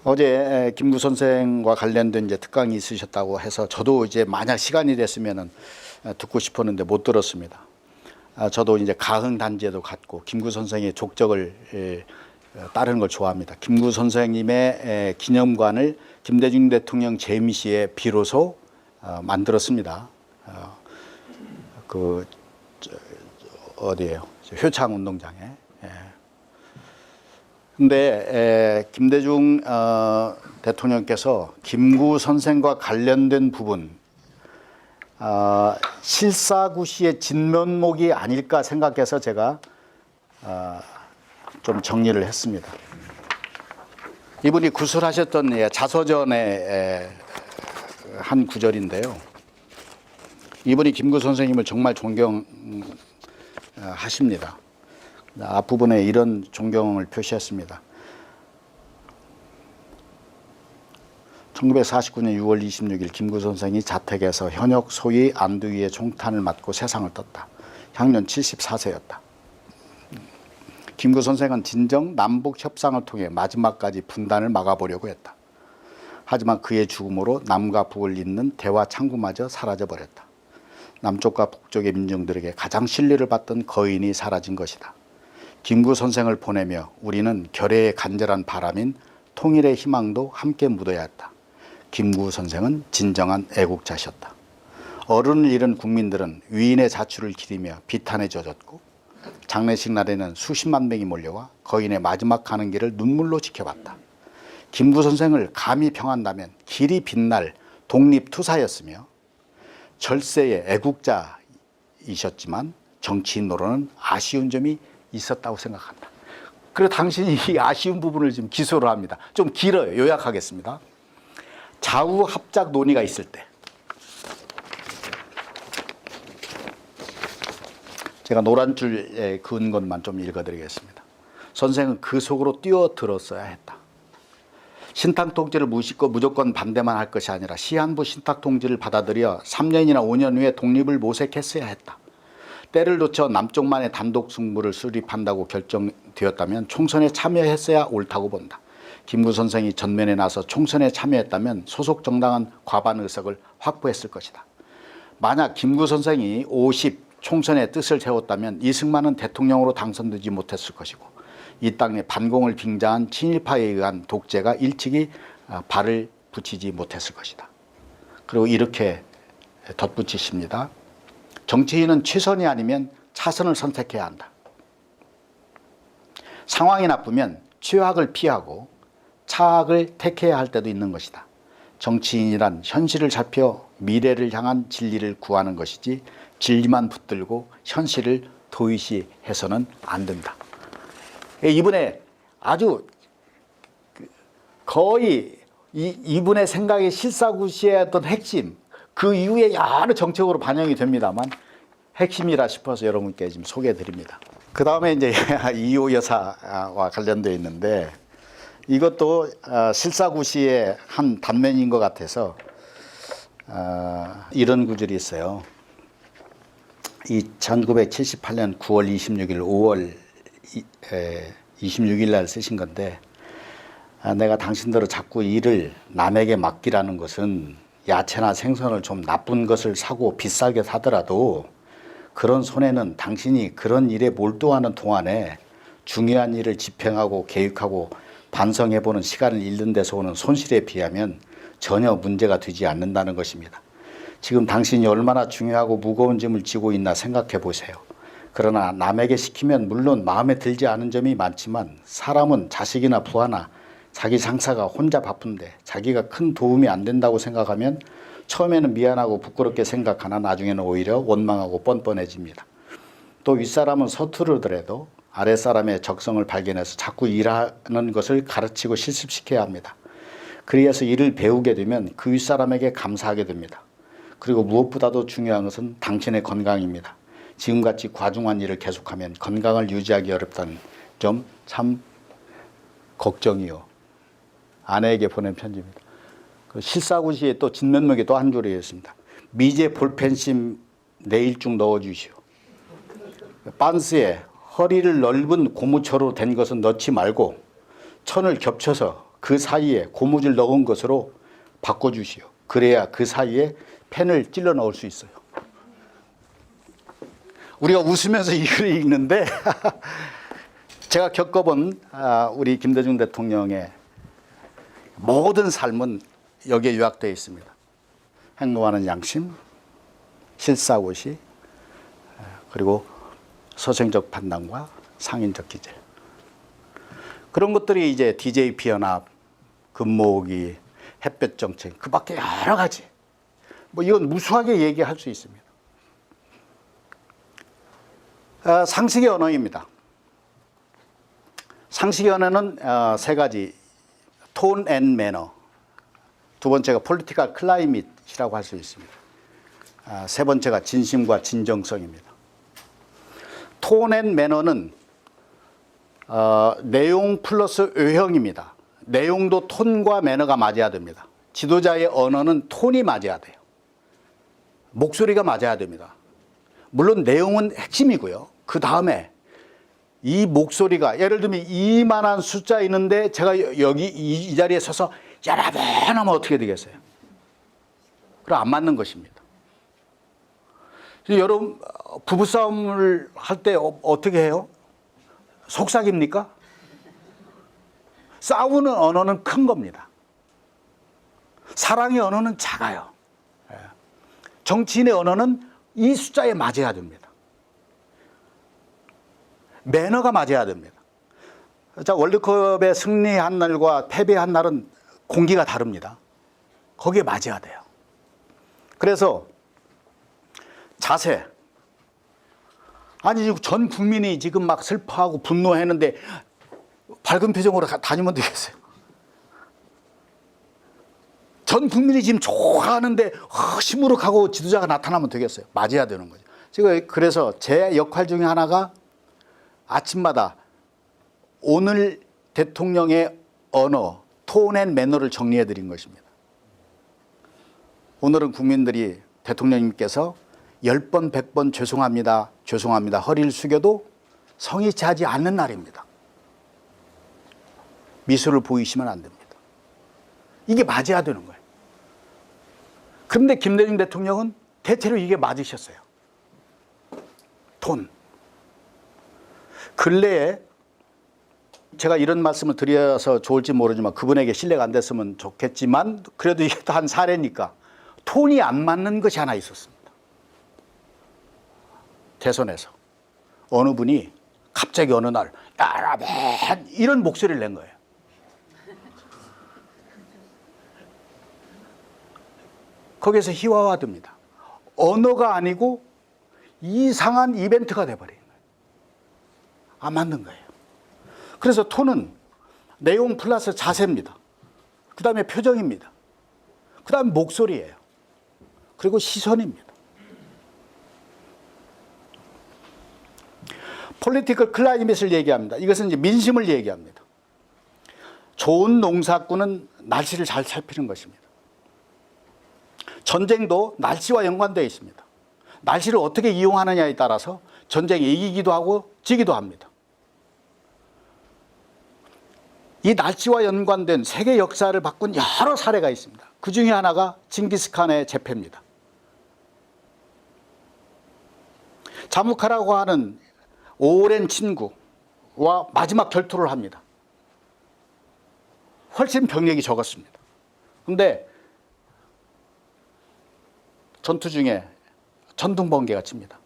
[SPEAKER 1] 어제 김구 선생과 관련된 특강이 있으셨다고 해서 저도 이제 만약 시간이 됐으면 듣고 싶었는데 못 들었습니다. 저도 이제 가흥 단지에도 갔고 김구 선생의 족적을 따르는 걸 좋아합니다. 김구 선생님의 기념관을 김대중 대통령 재임시에 비로소 만들었습니다. 어디예요? 효창 운동장에. 근데 김대중 대통령께서 김구 선생과 관련된 부분 실사구시의 진면목이 아닐까 생각해서 제가 좀 정리를 했습니다. 이분이 구술하셨던 자서전의 한 구절인데요. 이분이 김구 선생님을 정말 존경하십니다. 앞부분에 이런 존경을 표시했습니다. 1949년 6월 26일 김구 선생이 자택에서 현역 소위 안두위의 총탄을 맞고 세상을 떴다. 향년 74세였다. 김구 선생은 진정 남북 협상을 통해 마지막까지 분단을 막아보려고 했다. 하지만 그의 죽음으로 남과 북을 잇는 대화 창구마저 사라져버렸다. 남쪽과 북쪽의 민중들에게 가장 신뢰를 받던 거인이 사라진 것이다. 김구 선생을 보내며 우리는 결의의 간절한 바람인 통일의 희망도 함께 묻어야 했다. 김구 선생은 진정한 애국자셨다. 어른을 잃은 국민들은 위인의 자취를 기리며 비탄에 젖었고 장례식 날에는 수십만 명이 몰려와 거인의 마지막 가는 길을 눈물로 지켜봤다. 김구 선생을 감히 평한다면 길이 빛날 독립투사였으며 절세의 애국자이셨지만 정치인 노릇은 아쉬운 점이 있었다고 생각한다. 그리고 당신이 이 아쉬운 부분을 지금 기소를 합니다. 좀 길어요. 요약하겠습니다. 좌우 합작 논의가 있을 때 제가 노란 줄에 그은 것만 좀 읽어드리겠습니다. 선생은 그 속으로 뛰어들었어야 했다. 신탁 통지를 무조건 반대만 할 것이 아니라 시한부 신탁 통지를 받아들여 3년이나 5년 후에 독립을 모색했어야 했다. 때를 놓쳐 남쪽만의 단독 승부를 수립한다고 결정되었다면 총선에 참여했어야 옳다고 본다. 김구 선생이 전면에 나서 총선에 참여했다면 소속 정당은 과반 의석을 확보했을 것이다. 만약 김구 선생이 50 총선에 뜻을 세웠다면 이승만은 대통령으로 당선되지 못했을 것이고 이 땅에 반공을 빙자한 친일파에 의한 독재가 일찍이 발을 붙이지 못했을 것이다. 그리고 이렇게 덧붙이십니다. 정치인은 최선이 아니면 차선을 선택해야 한다. 상황이 나쁘면 최악을 피하고 차악을 택해야 할 때도 있는 것이다. 정치인이란 현실을 살펴 미래를 향한 진리를 구하는 것이지 진리만 붙들고 현실을 도의시해서는 안 된다. 이분의 아주 거의 이분의 생각의 실사구시했던 핵심, 그 이후에 여러 정책으로 반영이 됩니다만 핵심이라 싶어서 여러분께 지금 소개해 드립니다. 그 다음에 이제 이호 여사와 관련되어 있는데 이것도 실사구시의 한 단면인 것 같아서 이런 구절이 있어요. 이 1978년 9월 26일, 5월 26일 날 쓰신 건데 내가 당신대로 자꾸 일을 남에게 맡기라는 것은 야채나 생선을 좀 나쁜 것을 사고 비싸게 사더라도 그런 손해는 당신이 그런 일에 몰두하는 동안에 중요한 일을 집행하고 계획하고 반성해보는 시간을 잃는 데서 오는 손실에 비하면 전혀 문제가 되지 않는다는 것입니다. 지금 당신이 얼마나 중요하고 무거운 짐을 지고 있나 생각해 보세요. 그러나 남에게 시키면 물론 마음에 들지 않은 점이 많지만 사람은 자식이나 부하나 자기 상사가 혼자 바쁜데 자기가 큰 도움이 안 된다고 생각하면 처음에는 미안하고 부끄럽게 생각하나 나중에는 오히려 원망하고 뻔뻔해집니다. 또 윗사람은 서투르더라도 아랫사람의 적성을 발견해서 자꾸 일하는 것을 가르치고 실습시켜야 합니다. 그리해서 일을 배우게 되면 그 윗사람에게 감사하게 됩니다. 그리고 무엇보다도 중요한 것은 당신의 건강입니다. 지금같이 과중한 일을 계속하면 건강을 유지하기 어렵다는 점 참 걱정이요. 아내에게 보낸 편지입니다. 그 실사구시에 또 진면목에 또 한 줄이 있습니다. 미제 볼펜심 내일중 넣어주시오. 빤스에 허리를 넓은 고무처로 된 것은 넣지 말고 천을 겹쳐서 그 사이에 고무줄 넣은 것으로 바꿔주시오. 그래야 그 사이에 펜을 찔러 넣을 수 있어요. 우리가 웃으면서 이 글을 읽는데 제가 겪어본 우리 김대중 대통령의 모든 삶은 여기에 요약되어 있습니다. 행동하는 양심, 실사구시, 그리고 서생적 판단과 상인적 기재. 그런 것들이 이제 DJP 연합, 금모으기, 햇볕 정책, 그 밖에 여러 가지. 뭐 이건 무수하게 얘기할 수 있습니다. 상식의 언어입니다. 상식의 언어는 세 가지. 톤 앤 매너. 두 번째가 폴리티컬 클라이밋이라고 할 수 있습니다. 세 번째가 진심과 진정성입니다. 톤 앤 매너는 내용 플러스 의형입니다. 내용도 톤과 매너가 맞아야 됩니다. 지도자의 언어는 톤이 맞아야 돼요. 목소리가 맞아야 됩니다. 물론 내용은 핵심이고요. 그 다음에 이 목소리가 예를 들면 이만한 숫자 있는데 제가 여기 이 자리에 서서 여러분 하면 어떻게 되겠어요? 그럼 안 맞는 것입니다. 여러분 부부싸움을 할 때 어떻게 해요? 속삭입니까? 싸우는 언어는 큰 겁니다. 사랑의 언어는 작아요. 정치인의 언어는 이 숫자에 맞아야 됩니다. 매너가 맞아야 됩니다. 자, 월드컵에 승리한 날과 패배한 날은 공기가 다릅니다. 거기에 맞아야 돼요. 그래서 자세, 아니 지금 전 국민이 지금 막 슬퍼하고 분노했는데 밝은 표정으로 다니면 되겠어요? 전 국민이 지금 좋아하는데 시무룩하고 지도자가 나타나면 되겠어요? 맞아야 되는 거죠. 제가 그래서 제 역할 중에 하나가 아침마다 오늘 대통령의 언어, 톤 앤 매너를 정리해 드린 것입니다. 오늘은 국민들이 대통령님께서 10번, 100번 죄송합니다, 죄송합니다 허리를 숙여도 성의 차지 않는 날입니다. 미소를 보이시면 안 됩니다. 이게 맞아야 되는 거예요. 그런데 김대중 대통령은 대체로 이게 맞으셨어요. 톤. 근래에 제가 이런 말씀을 드려서 좋을지 모르지만 그분에게 신뢰가 안 됐으면 좋겠지만 그래도 이게 한 사례니까 톤이 안 맞는 것이 하나 있었습니다. 대선에서 어느 분이 갑자기 어느 날 야라벤 이런 목소리를 낸 거예요. 거기에서 희화화됩니다. 언어가 아니고 이상한 이벤트가 돼버린 거예요. 안 맞는 거예요. 그래서 톤은 내용 플러스 자세입니다. 그 다음에 표정입니다. 그 다음에 목소리예요. 그리고 시선입니다. 폴리티컬 클라이밋을 얘기합니다. 이것은 이제 민심을 얘기합니다. 좋은 농사꾼은 날씨를 잘 살피는 것입니다. 전쟁도 날씨와 연관되어 있습니다. 날씨를 어떻게 이용하느냐에 따라서 전쟁이 이기기도 하고 지기도 합니다. 이 날씨와 연관된 세계 역사를 바꾼 여러 사례가 있습니다. 그 중에 하나가 징기스칸의 재패입니다. 자무카라고 하는 오랜 친구와 마지막 결투를 합니다. 훨씬 병력이 적었습니다. 그런데 전투 중에 천둥번개가 칩니다.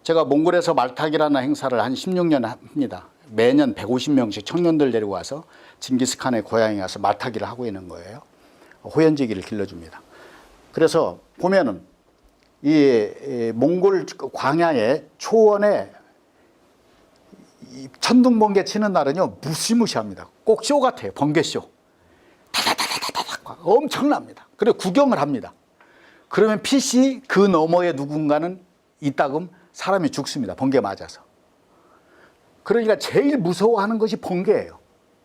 [SPEAKER 1] 제가 몽골에서 말타기라는 행사를 한 16년 합니다. 매년 150명씩 청년들 데리고 와서 징기스칸의 고향에 가서 말타기를 하고 있는 거예요. 호연지기를 길러줍니다. 그래서 보면은 이 몽골 광야의 초원에 이 천둥번개 치는 날은요 무시무시합니다. 꼭 쇼 같아요. 번개쇼. 다다다다다닥 엄청납니다. 그리고 구경을 합니다. 그러면 PC 그 너머에 누군가는 이따금 사람이 죽습니다. 번개 맞아서. 그러니까 제일 무서워하는 것이 번개예요.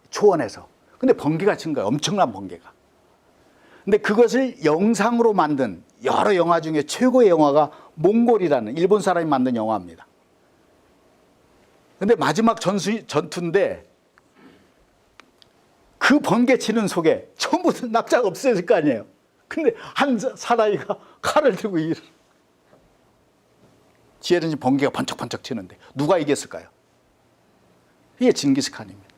[SPEAKER 1] 초원에서. 근데 번개가 친 거예요. 엄청난 번개가. 근데 그것을 영상으로 만든 여러 영화 중에 최고의 영화가 몽골이라는 일본 사람이 만든 영화입니다. 근데 마지막 전투인데 그 번개 치는 속에 전부 납작 없어질 거 아니에요. 근데 한 사나이가 칼을 들고 뒤에는 번개가 번쩍번쩍 치는데 누가 이겼을까요? 이게 징기스칸입니다.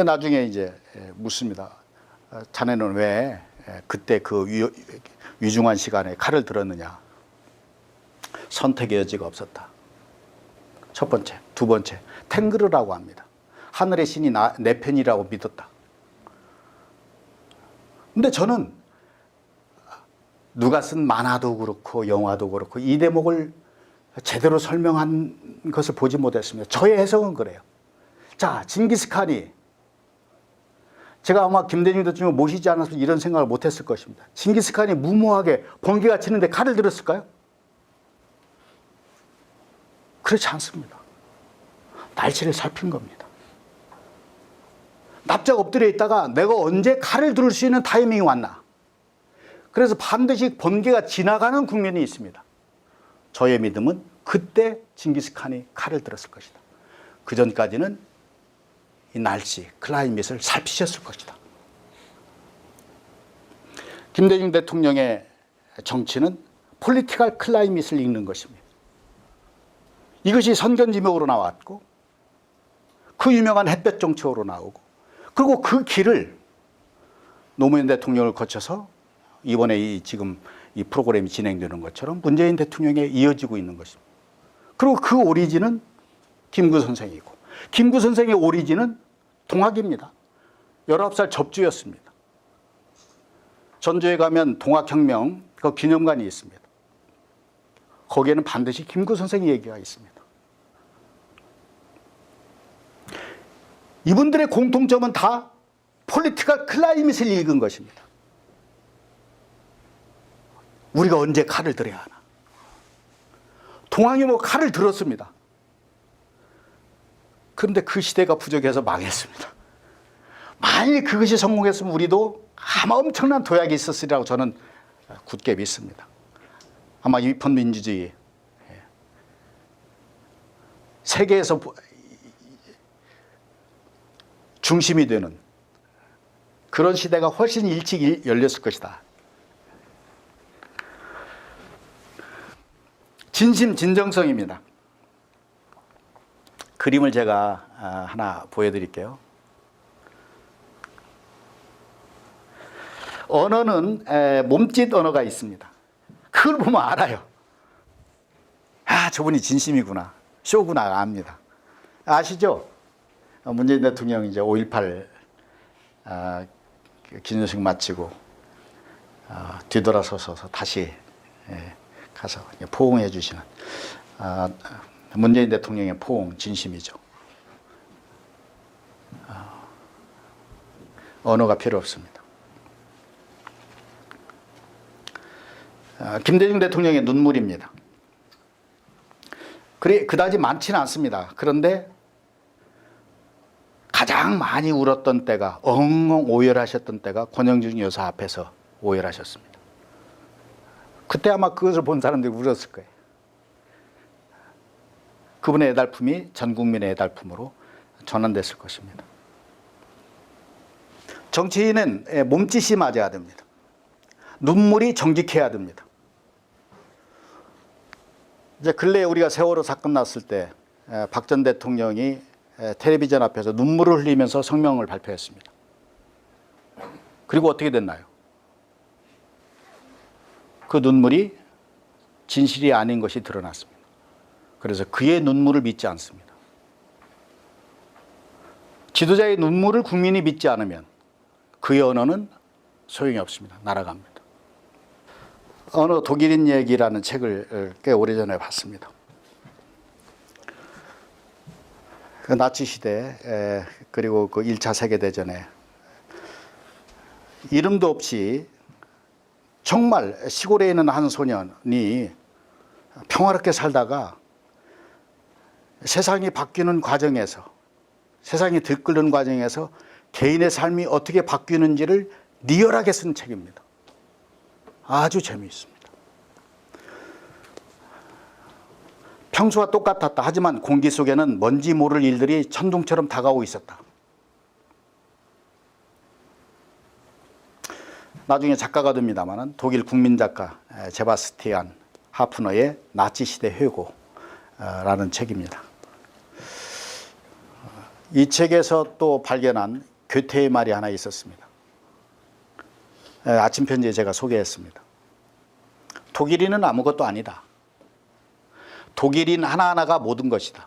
[SPEAKER 1] 나중에 이제 묻습니다. 자네는 왜 그때 그 위중한 시간에 칼을 들었느냐? 선택의 여지가 없었다. 첫 번째. 두 번째. 탱그르라고 합니다. 하늘의 신이 내 편이라고 믿었다. 근데 저는 누가 쓴 만화도 그렇고 영화도 그렇고 이 대목을 제대로 설명한 것을 보지 못했습니다. 저의 해석은 그래요. 자, 징기스칸이 제가 아마 김대중 대통령을 모시지 않았으면 이런 생각을 못했을 것입니다. 징기스칸이 무모하게 번개가 치는데 칼을 들었을까요? 그렇지 않습니다. 날씨를 살핀 겁니다. 납작 엎드려 있다가 내가 언제 칼을 들을 수 있는 타이밍이 왔나. 그래서 반드시 번개가 지나가는 국면이 있습니다. 저의 믿음은 그때 징기스칸이 칼을 들었을 것이다. 그 전까지는 이 날씨, 클라이밋을 살피셨을 것이다. 김대중 대통령의 정치는 폴리티컬 클라이밋을 읽는 것입니다. 이것이 선견지명으로 나왔고 그 유명한 햇볕 정치호로 나오고 그리고 그 길을 노무현 대통령을 거쳐서 이번에 지금 이 프로그램이 진행되는 것처럼 문재인 대통령에 이어지고 있는 것입니다. 그리고 그 오리진은 김구 선생이고 김구 선생의 오리진은 동학입니다. 19살 접주였습니다. 전주에 가면 동학혁명 그 기념관이 있습니다. 거기에는 반드시 김구 선생의 얘기가 있습니다. 이분들의 공통점은 다 폴리티컬 클라이밋을 읽은 것입니다. 우리가 언제 칼을 들어야 하나. 동학이 뭐 칼을 들었습니다. 그런데 그 시대가 부족해서 망했습니다. 만일 그것이 성공했으면 우리도 아마 엄청난 도약이 있었으리라고 저는 굳게 믿습니다. 아마 위펀민주주의 세계에서 중심이 되는 그런 시대가 훨씬 일찍 열렸을 것이다. 진심 진정성입니다. 그림을 제가 하나 보여드릴게요. 언어는 몸짓 언어가 있습니다. 그걸 보면 알아요. 아, 저분이 진심이구나, 쇼구나 압니다. 아시죠? 문재인 대통령 이제 5.18 기념식 마치고 뒤돌아서서 다시 가서 포옹해 주시는 문재인 대통령의 포옹 진심이죠. 언어가 필요 없습니다. 김대중 대통령의 눈물입니다. 그다지 많지는 않습니다. 그런데 가장 많이 울었던 때가, 엉엉 오열하셨던 때가 권영중 여사 앞에서 오열하셨습니다. 그때 아마 그것을 본 사람들이 울었을 거예요. 그분의 애달픔이 전 국민의 애달픔으로 전환됐을 것입니다. 정치인은 몸짓이 맞아야 됩니다. 눈물이 정직해야 됩니다. 이제 근래에 우리가 세월호 사건 났을 때 박 전 대통령이 텔레비전 앞에서 눈물을 흘리면서 성명을 발표했습니다. 그리고 어떻게 됐나요? 그 눈물이 진실이 아닌 것이 드러났습니다. 그래서 그의 눈물을 믿지 않습니다. 지도자의 눈물을 국민이 믿지 않으면 그의 언어는 소용이 없습니다. 날아갑니다. 언어 독일인 얘기라는 책을 꽤 오래전에 봤습니다. 그 나치 시대 그리고 그 1차 세계대전에 이름도 없이 정말 시골에 있는 한 소년이 평화롭게 살다가 세상이 바뀌는 과정에서, 세상이 들끓는 과정에서 개인의 삶이 어떻게 바뀌는지를 리얼하게 쓴 책입니다. 아주 재미있습니다. 평소와 똑같았다. 하지만 공기 속에는 뭔지 모를 일들이 천둥처럼 다가오고 있었다. 나중에 작가가 됩니다만 독일 국민 작가 제바스티안 하프너의 나치 시대 회고라는 책입니다. 이 책에서 또 발견한 괴테의 말이 하나 있었습니다. 아침 편지에 제가 소개했습니다. 독일인은 아무것도 아니다. 독일인 하나하나가 모든 것이다.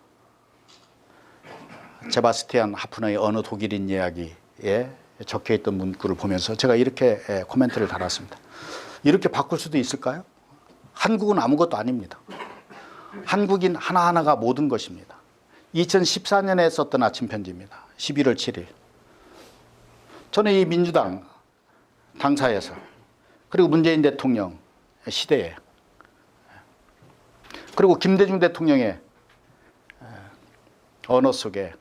[SPEAKER 1] 제바스티안 하프너의 어느 독일인 이야기에 적혀있던 문구를 보면서 제가 이렇게 코멘트를 달았습니다. 이렇게 바꿀 수도 있을까요? 한국은 아무것도 아닙니다. 한국인 하나하나가 모든 것입니다. 2014년에 썼던 아침 편지입니다. 11월 7일. 저는 이 민주당 당사에서 그리고 문재인 대통령 시대에 그리고 김대중 대통령의 언어 속에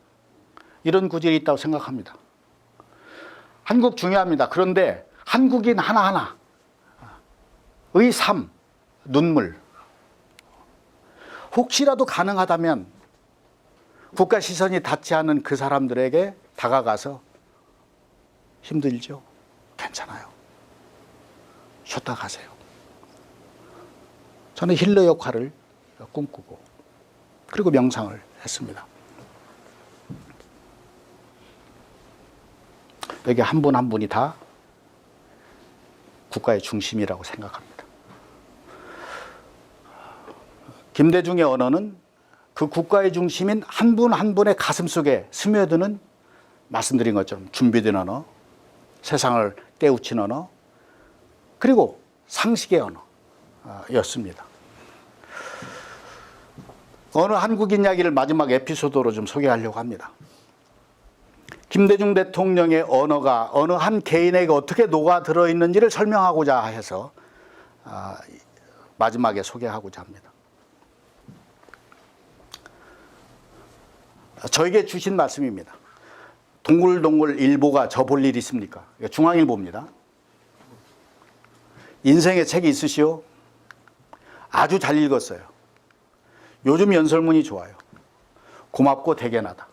[SPEAKER 1] 이런 구절이 있다고 생각합니다. 한국 중요합니다. 그런데 한국인 하나하나의 삶, 눈물, 혹시라도 가능하다면 국가 시선이 닿지 않는 그 사람들에게 다가가서 힘들죠? 괜찮아요. 쉬었다 가세요. 저는 힐러 역할을 꿈꾸고 그리고 명상을 했습니다. 여기 한 분 한 분이 다 국가의 중심이라고 생각합니다. 김대중의 언어는 그 국가의 중심인 한 분 한 분의 가슴 속에 스며드는, 말씀드린 것처럼 준비된 언어, 세상을 깨우친 언어, 그리고 상식의 언어였습니다. 어느 한국인 이야기를 마지막 에피소드로 좀 소개하려고 합니다. 김대중 대통령의 언어가 어느 한 개인에게 어떻게 녹아 들어있는지를 설명하고자 해서 마지막에 소개하고자 합니다. 저에게 주신 말씀입니다. 동글동글 일보가 저 볼 일 있습니까? 중앙일보입니다. 인생의 책이 있으시오? 아주 잘 읽었어요. 요즘 연설문이 좋아요. 고맙고 대견하다.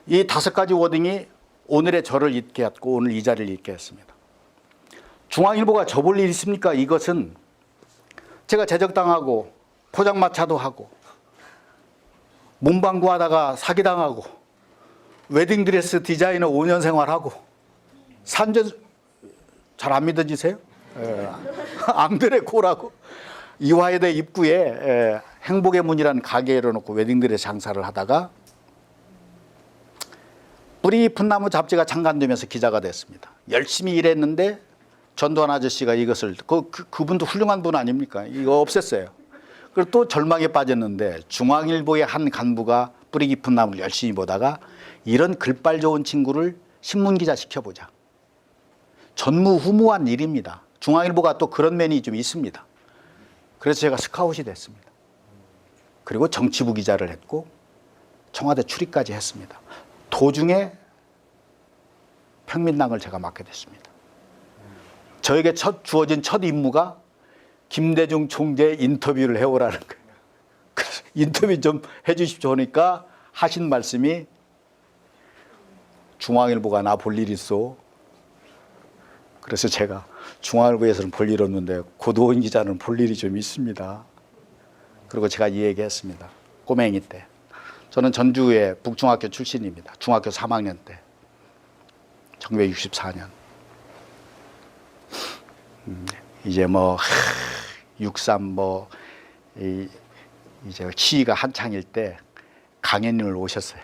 [SPEAKER 1] 이 5가지 워딩이 오늘의 저를 잊게 했고 오늘 이 자리를 잊게 했습니다. 중앙일보가 저 볼 일 있습니까? 이것은 제가 제적당하고 포장마차도 하고 문방구 하다가 사기당하고 웨딩드레스 디자이너 5년 생활하고 산전 잘 안 믿어지세요? 앙드레 코라고 이화여대 입구에 행복의 문이라는 가게 열어놓고 웨딩드레스 장사를 하다가 뿌리 깊은 나무 잡지가 창간되면서 기자가 됐습니다. 열심히 일했는데 전두환 아저씨가 이것을 그분도 훌륭한 분 아닙니까? 이거 없앴어요. 그리고 또 절망에 빠졌는데 중앙일보의 한 간부가 뿌리 깊은 나무를 열심히 보다가 이런 글빨 좋은 친구를 신문기자 시켜보자. 전무후무한 일입니다. 중앙일보가 또 그런 면이 좀 있습니다. 그래서 제가 스카웃이 됐습니다. 그리고 정치부 기자를 했고 청와대 출입까지 했습니다. 도중에 평민당을 제가 맡게 됐습니다. 저에게 주어진 첫 임무가 김대중 총재 인터뷰를 해오라는 거예요. 그래서 인터뷰 좀 해주십시오 하니까 하신 말씀이 중앙일보가 나 볼 일 있어. 그래서 제가 중앙일보에서는 볼 일 없는데 고도원 기자는 볼 일이 좀 있습니다. 그리고 제가 이 얘기했습니다. 꼬맹이 때. 저는 전주의 북중학교 출신입니다. 중학교 3학년 때. 1964년. 이제 뭐 63 이제 시위가 한창일 때 강연을 오셨어요.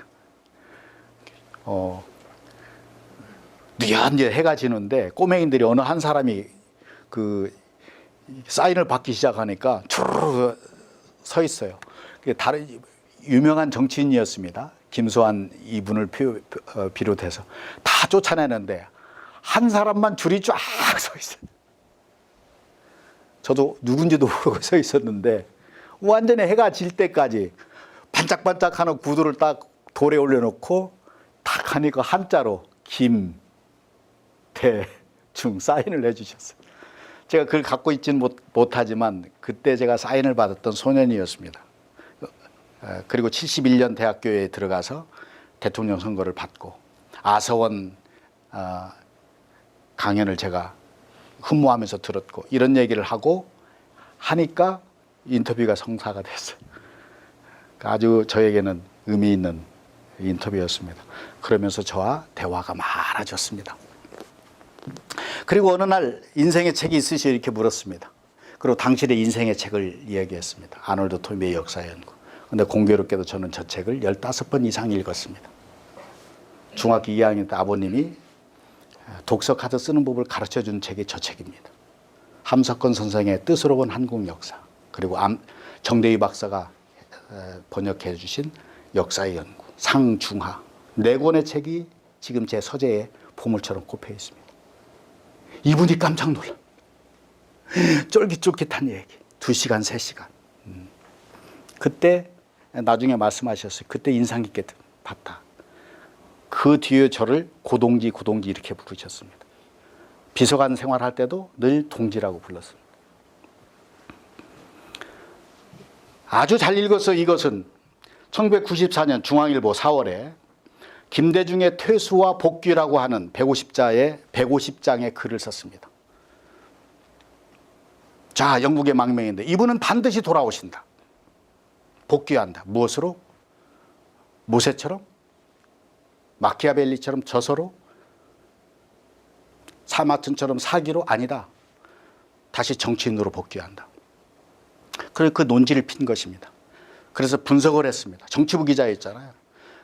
[SPEAKER 1] 뉘엿뉘엿 해가 지는데 꼬맹이들이 어느 한 사람이 그 사인을 받기 시작하니까 주르르 서 있어요. 다른 유명한 정치인이었습니다. 김소환 이분을 비롯해서 다 쫓아내는데 한 사람만 줄이 쫙 서 있어요. 저도 누군지도 모르고 서 있었는데 완전히 해가 질 때까지 반짝반짝하는 구두를 딱 돌에 올려놓고 딱 하니까 한자로 김대중 사인을 해주셨어요. 제가 그걸 갖고 있지는 못하지만 그때 제가 사인을 받았던 소년이었습니다. 그리고 71년 대학교에 들어가서 대통령 선거를 받고 아서원 강연을 제가 흠모하면서 들었고 이런 얘기를 하고 하니까 인터뷰가 성사가 됐어요. 아주 저에게는 의미 있는 인터뷰였습니다. 그러면서 저와 대화가 많아졌습니다. 그리고 어느 날 인생의 책이 있으시오 이렇게 물었습니다. 그리고 당신의 인생의 책을 이야기했습니다. 아놀드 토미의 역사연구. 근데 공교롭게도 저는 저 책을 15번 이상 읽었습니다. 중학교 2학년 때 아버님이 독서 카드 쓰는 법을 가르쳐 준 책이 저 책입니다. 함석헌 선생의 뜻으로 본 한국 역사, 그리고 정대위 박사가 번역해 주신 역사의 연구, 상중하 4권의 책이 지금 제 서재에 보물처럼 꼽혀 있습니다. 이분이 깜짝 놀라. 쫄깃쫄깃한 얘기. 2시간, 3시간. 그때 나중에 말씀하셨어요. 그때 인상 깊게 봤다. 그 뒤에 저를 고동지 이렇게 부르셨습니다. 비서관 생활할 때도 늘 동지라고 불렀습니다. 아주 잘 읽었어요. 이것은 1994년 중앙일보 4월에 김대중의 퇴수와 복귀라고 하는 150장의 글을 썼습니다. 자, 영국의 망명인데 이분은 반드시 돌아오신다. 복귀한다. 무엇으로? 모세처럼? 마키아벨리처럼 저서로? 사마튼처럼 사기로? 아니다. 다시 정치인으로 복귀한다. 그래서 그 논지를 핀 것입니다. 그래서 분석을 했습니다. 정치부 기자였잖아요.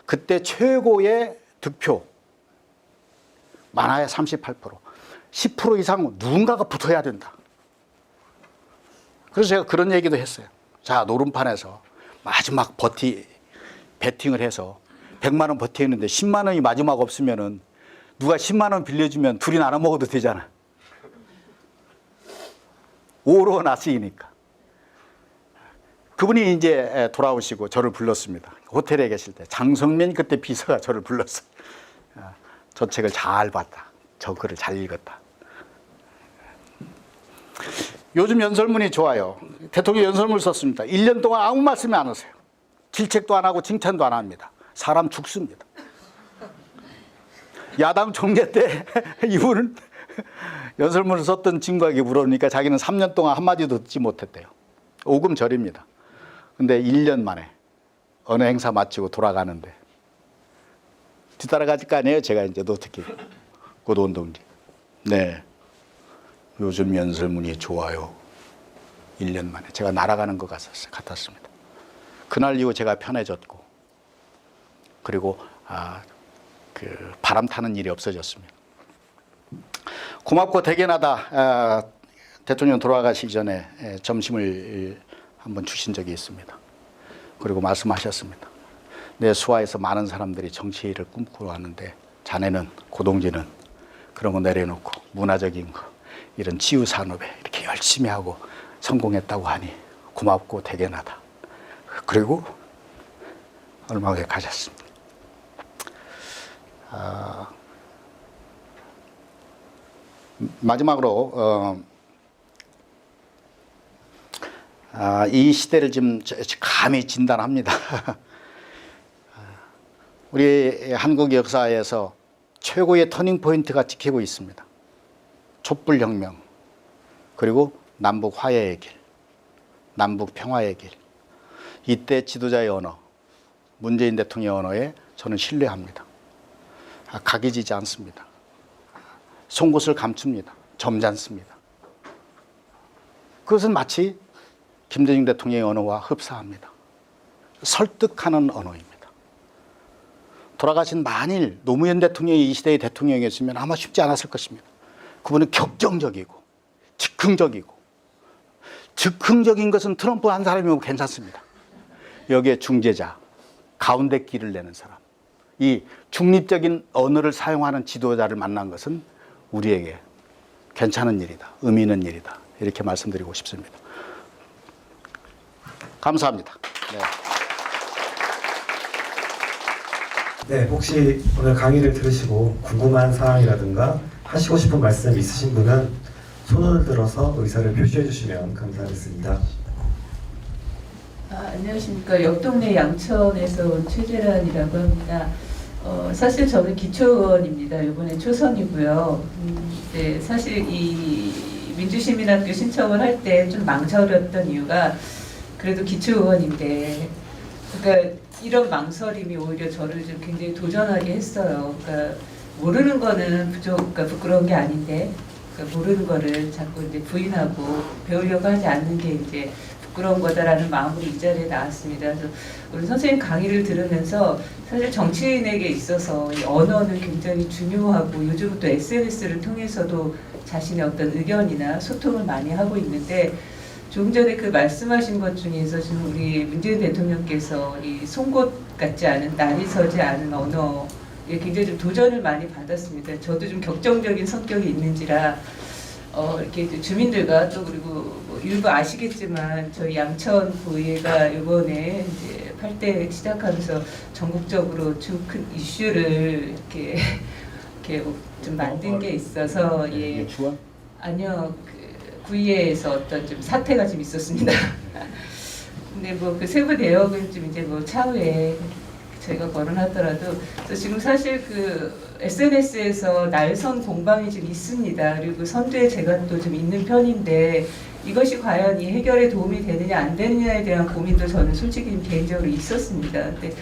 [SPEAKER 1] 그때 최고의 득표 많아야 38%, 10% 이상 누군가가 붙어야 된다. 그래서 제가 그런 얘기도 했어요. 자, 노름판에서 마지막 베팅을 해서 100만 원 버티는데 10만 원이 마지막 없으면은 누가 10만 원 빌려주면 둘이 나눠 먹어도 되잖아. 5로 나쓰이니까. 그분이 이제 돌아오시고 저를 불렀습니다. 호텔에 계실 때 장성민 그때 비서가 저를 불렀어요. 저 책을 잘 봤다. 저 글을 잘 읽었다. 요즘 연설문이 좋아요. 대통령 연설문을 썼습니다. 1년 동안 아무 말씀이 안 하세요. 질책도 안 하고 칭찬도 안 합니다. 사람 죽습니다. 야당 총재 때 이분은 연설문을 썼던 친구에게 물어보니까 자기는 3년 동안 한마디도 듣지 못했대요. 오금절입니다. 근데 1년 만에 어느 행사 마치고 돌아가는데 뒤따라가질 거 아니에요. 제가 이제 노특히 고도원 동지. 네. 요즘 연설문이 좋아요. 1년 만에. 제가 날아가는 것 같았습니다. 그날 이후 제가 편해졌고 그리고 그 바람 타는 일이 없어졌습니다. 고맙고 대견하다. 대통령 돌아가시기 전에 점심을 한번 주신 적이 있습니다. 그리고 말씀하셨습니다. 내 수하에서 많은 사람들이 정치를 꿈꾸고 왔는데 자네는 고동진은 그런 거 내려놓고 문화적인 거 이런 치유 산업에 이렇게 열심히 하고 성공했다고 하니 고맙고 대견하다. 그리고 얼마 후에 가셨습니다. 마지막으로 이 시대를 지금 감히 진단합니다. 우리 한국 역사에서 최고의 터닝 포인트가 찍히고 있습니다. 촛불혁명, 그리고 남북 화해의 길, 남북 평화의 길. 이때 지도자의 언어, 문재인 대통령의 언어에 저는 신뢰합니다. 각이지지 않습니다. 송곳을 감춥니다. 점잖습니다. 그것은 마치 김대중 대통령의 언어와 흡사합니다. 설득하는 언어입니다. 돌아가신 만일 노무현 대통령이 이 시대의 대통령이었으면 아마 쉽지 않았을 것입니다. 그분은 격정적이고 즉흥적이고, 즉흥적인 것은 트럼프 한 사람이면 괜찮습니다. 여기에 중재자, 가운데 길을 내는 사람, 이 중립적인 언어를 사용하는 지도자를 만난 것은 우리에게 괜찮은 일이다, 의미 있는 일이다, 이렇게 말씀드리고 싶습니다. 감사합니다.
[SPEAKER 2] 네, 혹시 오늘 강의를 들으시고 궁금한 사항이라든가 하시고 싶은 말씀 있으신 분은 손을 들어서 의사를 표시해 주시면 감사하겠습니다.
[SPEAKER 3] 안녕하십니까. 옆동네 양천에서 온 최재란이라고 합니다. 사실 저는 기초의원입니다. 이번에 초선이고요. 네, 사실 이 민주시민학교 신청을 할 때 좀 망설였던 이유가 그래도 기초의원인데, 그러니까 이런 망설임이 오히려 저를 좀 굉장히 도전하게 했어요. 그러니까 모르는 거는 그러니까 부끄러운 게 아닌데, 그러니까 모르는 거를 자꾸 이제 부인하고 배우려고 하지 않는 게 이제 부끄러운 거다라는 마음으로 이 자리에 나왔습니다. 그래서 우리 선생님 강의를 들으면서 사실 정치인에게 있어서 이 언어는 굉장히 중요하고 요즘은 또 SNS를 통해서도 자신의 어떤 의견이나 소통을 많이 하고 있는데, 조금 전에 그 말씀하신 것 중에서 지금 우리 문재인 대통령께서 이 송곳 같지 않은, 날이 서지 않은 언어에 굉장히 좀 도전을 많이 받았습니다. 저도 좀 격정적인 성격이 있는지라 이렇게 주민들과 또 그리고 뭐 일부 아시겠지만 저희 양천구의회가 이번에 이제 8대 시작하면서 전국적으로 좀 큰 이슈를 이렇게 좀 만든 게 있어서 예. 아니요. 구의회에서 어떤 좀 사태가 좀 있었습니다. 근데 뭐 그 세부 내역은 좀 이제 뭐 차후에 저희가 거론하더라도, 지금 사실 그 SNS에서 날선 공방이 좀 있습니다. 그리고 선두에 제가 또 좀 있는 편인데 이것이 과연 이 해결에 도움이 되느냐 안 되느냐에 대한 고민도 저는 솔직히 개인적으로 있었습니다. 근데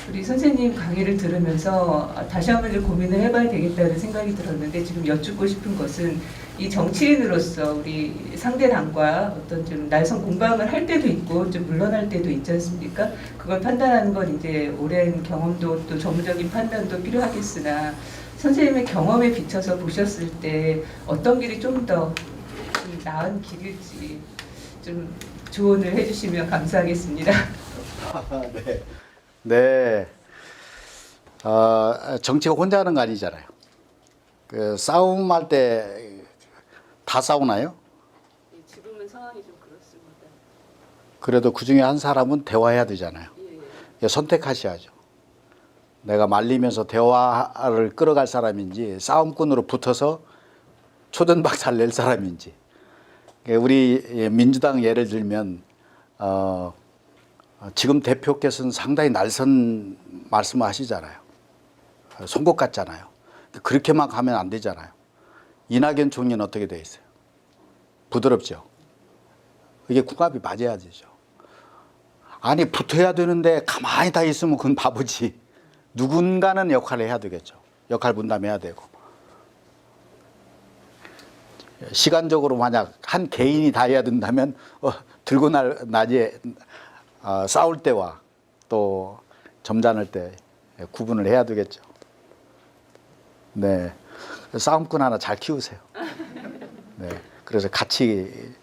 [SPEAKER 3] 우리 선생님 강의를 들으면서 다시 한번 좀 고민을 해봐야 되겠다는 생각이 들었는데, 지금 여쭙고 싶은 것은 이 정치인으로서 우리 상대 당과 어떤 좀 날선 공방을 할 때도 있고 좀 물러날 때도 있지 않습니까? 그걸 판단하는 건 이제 오랜 경험도 또 전문적인 판단도 필요하겠으나, 선생님의 경험에 비춰서 보셨을 때 어떤 길이 좀 더 나은 길일지 좀 조언을 해주시면 감사하겠습니다.
[SPEAKER 1] 네. 네. 정치가 혼자 하는 거 아니잖아요. 그 싸움할 때 다 싸우나요?
[SPEAKER 3] 지금은 상황이 좀 그렇습니다.
[SPEAKER 1] 그래도 그 중에 한 사람은 대화해야 되잖아요. 선택하셔야죠. 내가 말리면서 대화를 끌어갈 사람인지 싸움꾼으로 붙어서 초전박살 낼 사람인지. 우리 민주당 예를 들면 지금 대표께서는 상당히 날선 말씀하시잖아요. 송곳 같잖아요. 그렇게만 가면 안 되잖아요. 이낙연 총리는 어떻게 돼 있어요? 부드럽죠. 이게 궁합이 맞아야 되죠. 아니 붙어야 되는데 가만히 다 있으면 그건 바보지. 누군가는 역할을 해야 되겠죠. 역할 분담해야 되고. 시간적으로 만약 한 개인이 다 해야 된다면 들고 낮에 싸울 때와 또 점잖을 때 구분을 해야 되겠죠. 네, 싸움꾼 하나 잘 키우세요. 네, 그래서 같이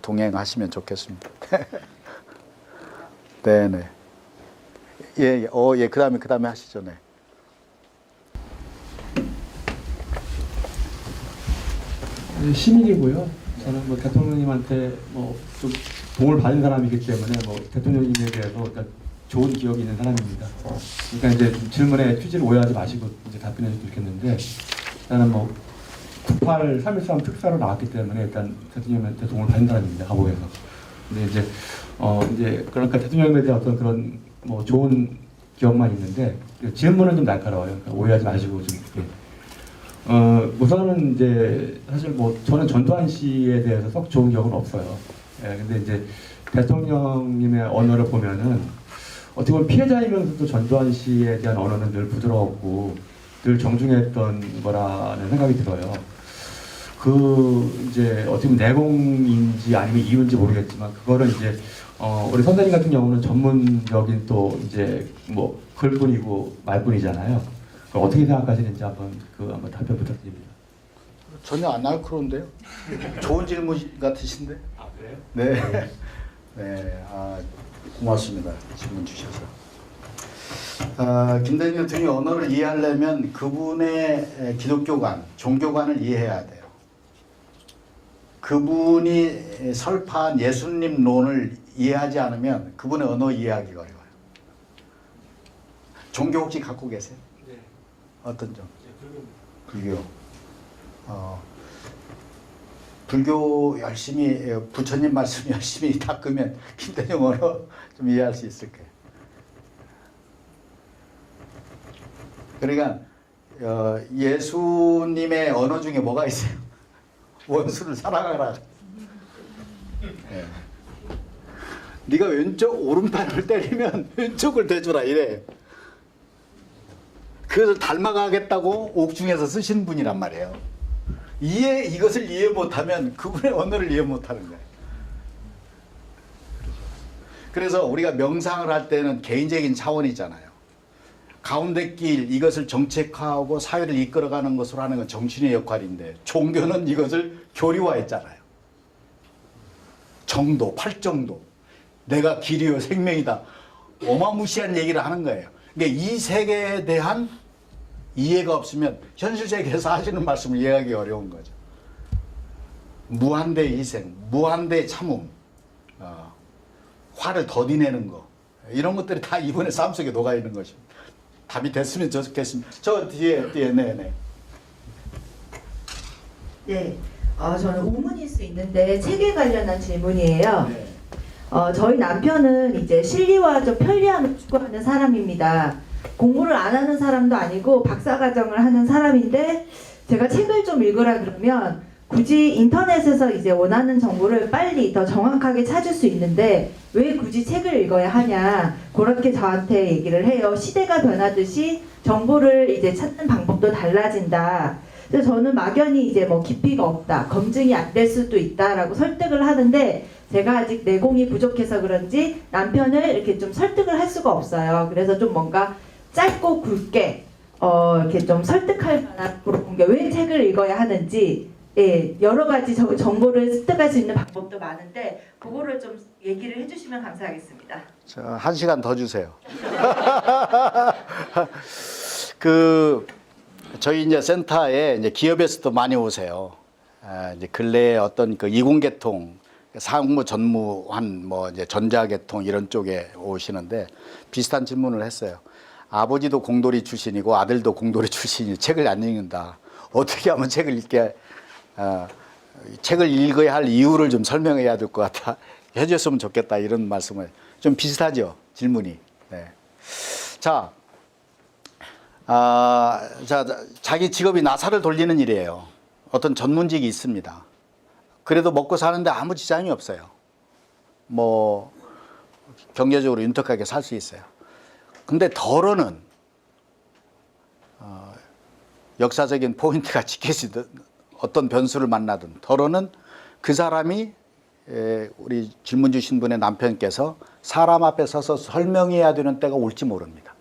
[SPEAKER 1] 동행하시면 좋겠습니다. 네, 네. 예, 예, 그다음에 하시죠. 네.
[SPEAKER 4] 시민이고요. 저는 뭐 대통령님한테 뭐 좀 도움을 받은 사람이기 때문에 뭐 대통령님에 대해서 일단 좋은 기억이 있는 사람입니다. 그러니까 이제 좀 질문의 취지를 오해하지 마시고 이제 답변해 주시면 좋겠는데, 일단은 뭐 98 3.13 특사로 나왔기 때문에 일단 대통령님한테 도움을 받은 사람입니다. 하복에서. 근데 이제 그러니까 대통령님에 대한 어떤 그런 뭐 좋은 기억만 있는데 질문은 좀 날카로워요. 그러니까 오해하지 마시고 좀 이렇게. 우선은 이제 사실 뭐 저는 전두환 씨에 대해서 썩 좋은 기억은 없어요. 예, 근데 이제 대통령님의 언어를 보면은 어떻게 보면 피해자이면서도 전두환 씨에 대한 언어는 늘 부드러웠고 늘 정중했던 거라는 생각이 들어요. 그 이제 어떻게 보면 내공인지 아니면 이유인지 모르겠지만 그거를 이제 우리 선생님 같은 경우는 전문적인 또 이제 뭐 글뿐이고 말뿐이잖아요. 어떻게 생각하시는지 한번 답변 부탁드립니다.
[SPEAKER 1] 전혀 안 날카로운데요. 좋은 질문 같으신데.
[SPEAKER 4] 아 그래요?
[SPEAKER 1] 네. 네. 고맙습니다. 질문 주셔서. 김대중 대통령 언어를 이해하려면 그분의 기독교관, 종교관을 이해해야 돼요. 그분이 설파한 예수님론을 이해하지 않으면 그분의 언어 이해하기가 어려워요. 종교 혹시 갖고 계세요?
[SPEAKER 4] 네.
[SPEAKER 1] 어떤 점? 불교. 불교 열심히 부처님 말씀 열심히 닦으면 김대중 언어 좀 이해할 수 있을 거예요. 그러니까 예수님의 언어 중에 뭐가 있어요? 원수를 사랑하라. 네. 네가 왼쪽 오른팔을 때리면 왼쪽을 대주라 이래. 그것을 닮아가겠다고 옥중에서 쓰신 분이란 말이에요. 이것을 이해 못하면 그분의 언어를 이해 못하는 거예요. 그래서 우리가 명상을 할 때는 개인적인 차원이 있잖아요. 가운데 길 이것을 정책화하고 사회를 이끌어가는 것으로 하는 건 정신의 역할인데 종교는 이것을 교리화했잖아요. 정도, 팔정도. 내가 길이요 생명이다. 어마무시한 얘기를 하는 거예요. 그러니까 이 세계에 대한 이해가 없으면 현실 세계에서 하시는 말씀을 이해하기 어려운 거죠. 무한대의 희생, 무한대의 참음, 화를 더디내는 거 이런 것들이 다 이분의 삶 속에 녹아 있는 것입니다. 답이 됐으면 좋겠습니다. 저 뒤에 네네.
[SPEAKER 5] 네, 저는 우문일 수 있는데 책에 관련한 질문이에요.
[SPEAKER 1] 네.
[SPEAKER 5] 저희 남편은 이제 실리와 좀 편리함을 추구하는 사람입니다. 공부를 안 하는 사람도 아니고 박사과정을 하는 사람인데 제가 책을 좀 읽으라 그러면 굳이 인터넷에서 이제 원하는 정보를 빨리 더 정확하게 찾을 수 있는데 왜 굳이 책을 읽어야 하냐 그렇게 저한테 얘기를 해요. 시대가 변하듯이 정보를 이제 찾는 방법도 달라진다. 그래서 저는 막연히 이제 뭐 깊이가 없다, 검증이 안 될 수도 있다라고 설득을 하는데 제가 아직 내공이 부족해서 그런지 남편을 이렇게 좀 설득을 할 수가 없어요. 그래서 좀 뭔가 짧고 굵게 이렇게 좀 설득할 만한 그런 게 왜 책을 읽어야 하는지 예, 여러 가지 정보를 습득할 수 있는 방법도 많은데 그거를 좀 얘기를 해주시면 감사하겠습니다.
[SPEAKER 1] 자, 1시간 더 주세요. 그 저희 이제 센터에 이제 기업에서도 많이 오세요. 이제 근래에 어떤 그 이공계통, 상무 전무한 뭐 이제 전자계통 이런 쪽에 오시는데 비슷한 질문을 했어요. 아버지도 공돌이 출신이고 아들도 공돌이 출신이 책을 안 읽는다. 어떻게 하면 책을 읽게 책을 읽어야 할 이유를 좀 설명해야 될 것 같아. 해줬으면 좋겠다 이런 말씀을 좀 비슷하죠 질문이. 네. 자, 자기 직업이 나사를 돌리는 일이에요. 어떤 전문직이 있습니다. 그래도 먹고 사는데 아무 지장이 없어요. 뭐 경제적으로 윤택하게 살 수 있어요. 근데 덜어는 역사적인 포인트가 찍혀지든 어떤 변수를 만나든 덜어는 그 사람이 우리 질문 주신 분의 남편께서 사람 앞에 서서 설명해야 되는 때가 올지 모릅니다.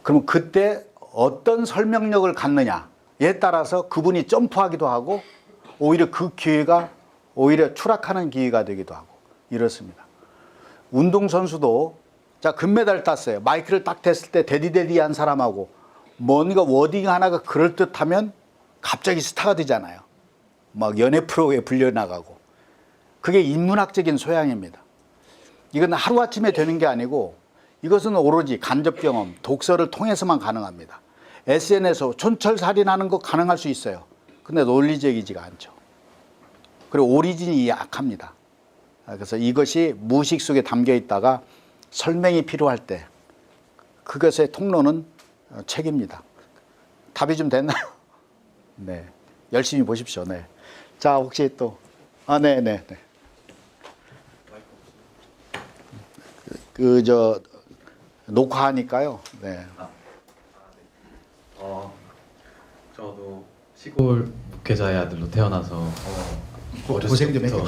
[SPEAKER 1] 그럼 그때 어떤 설명력을 갖느냐에 따라서 그분이 점프하기도 하고 오히려 그 기회가 오히려 추락하는 기회가 되기도 하고 이렇습니다. 운동선수도 자 금메달 땄어요. 마이크를 딱 댔을 때 데디데디한 사람하고 뭔가 워딩 하나가 그럴듯하면 갑자기 스타가 되잖아요. 막 연예 프로에 불려나가고. 그게 인문학적인 소양입니다. 이건 하루아침에 되는 게 아니고 이것은 오로지 간접 경험, 독서를 통해서만 가능합니다. SNS에서 촌철살인하는 거 가능할 수 있어요. 근데 논리적이지가 않죠. 그리고 오리진이 약합니다. 그래서 이것이 무의식 속에 담겨 있다가 설명이 필요할 때 그것의 통로는 책입니다. 답이 좀 됐나요? 네, 열심히 보십시오. 네. 자, 혹시 또 네. 저 녹화하니까요. 네.
[SPEAKER 6] 저도 시골 목회자의 아들로 태어나서
[SPEAKER 1] 고생 좀
[SPEAKER 6] 때부터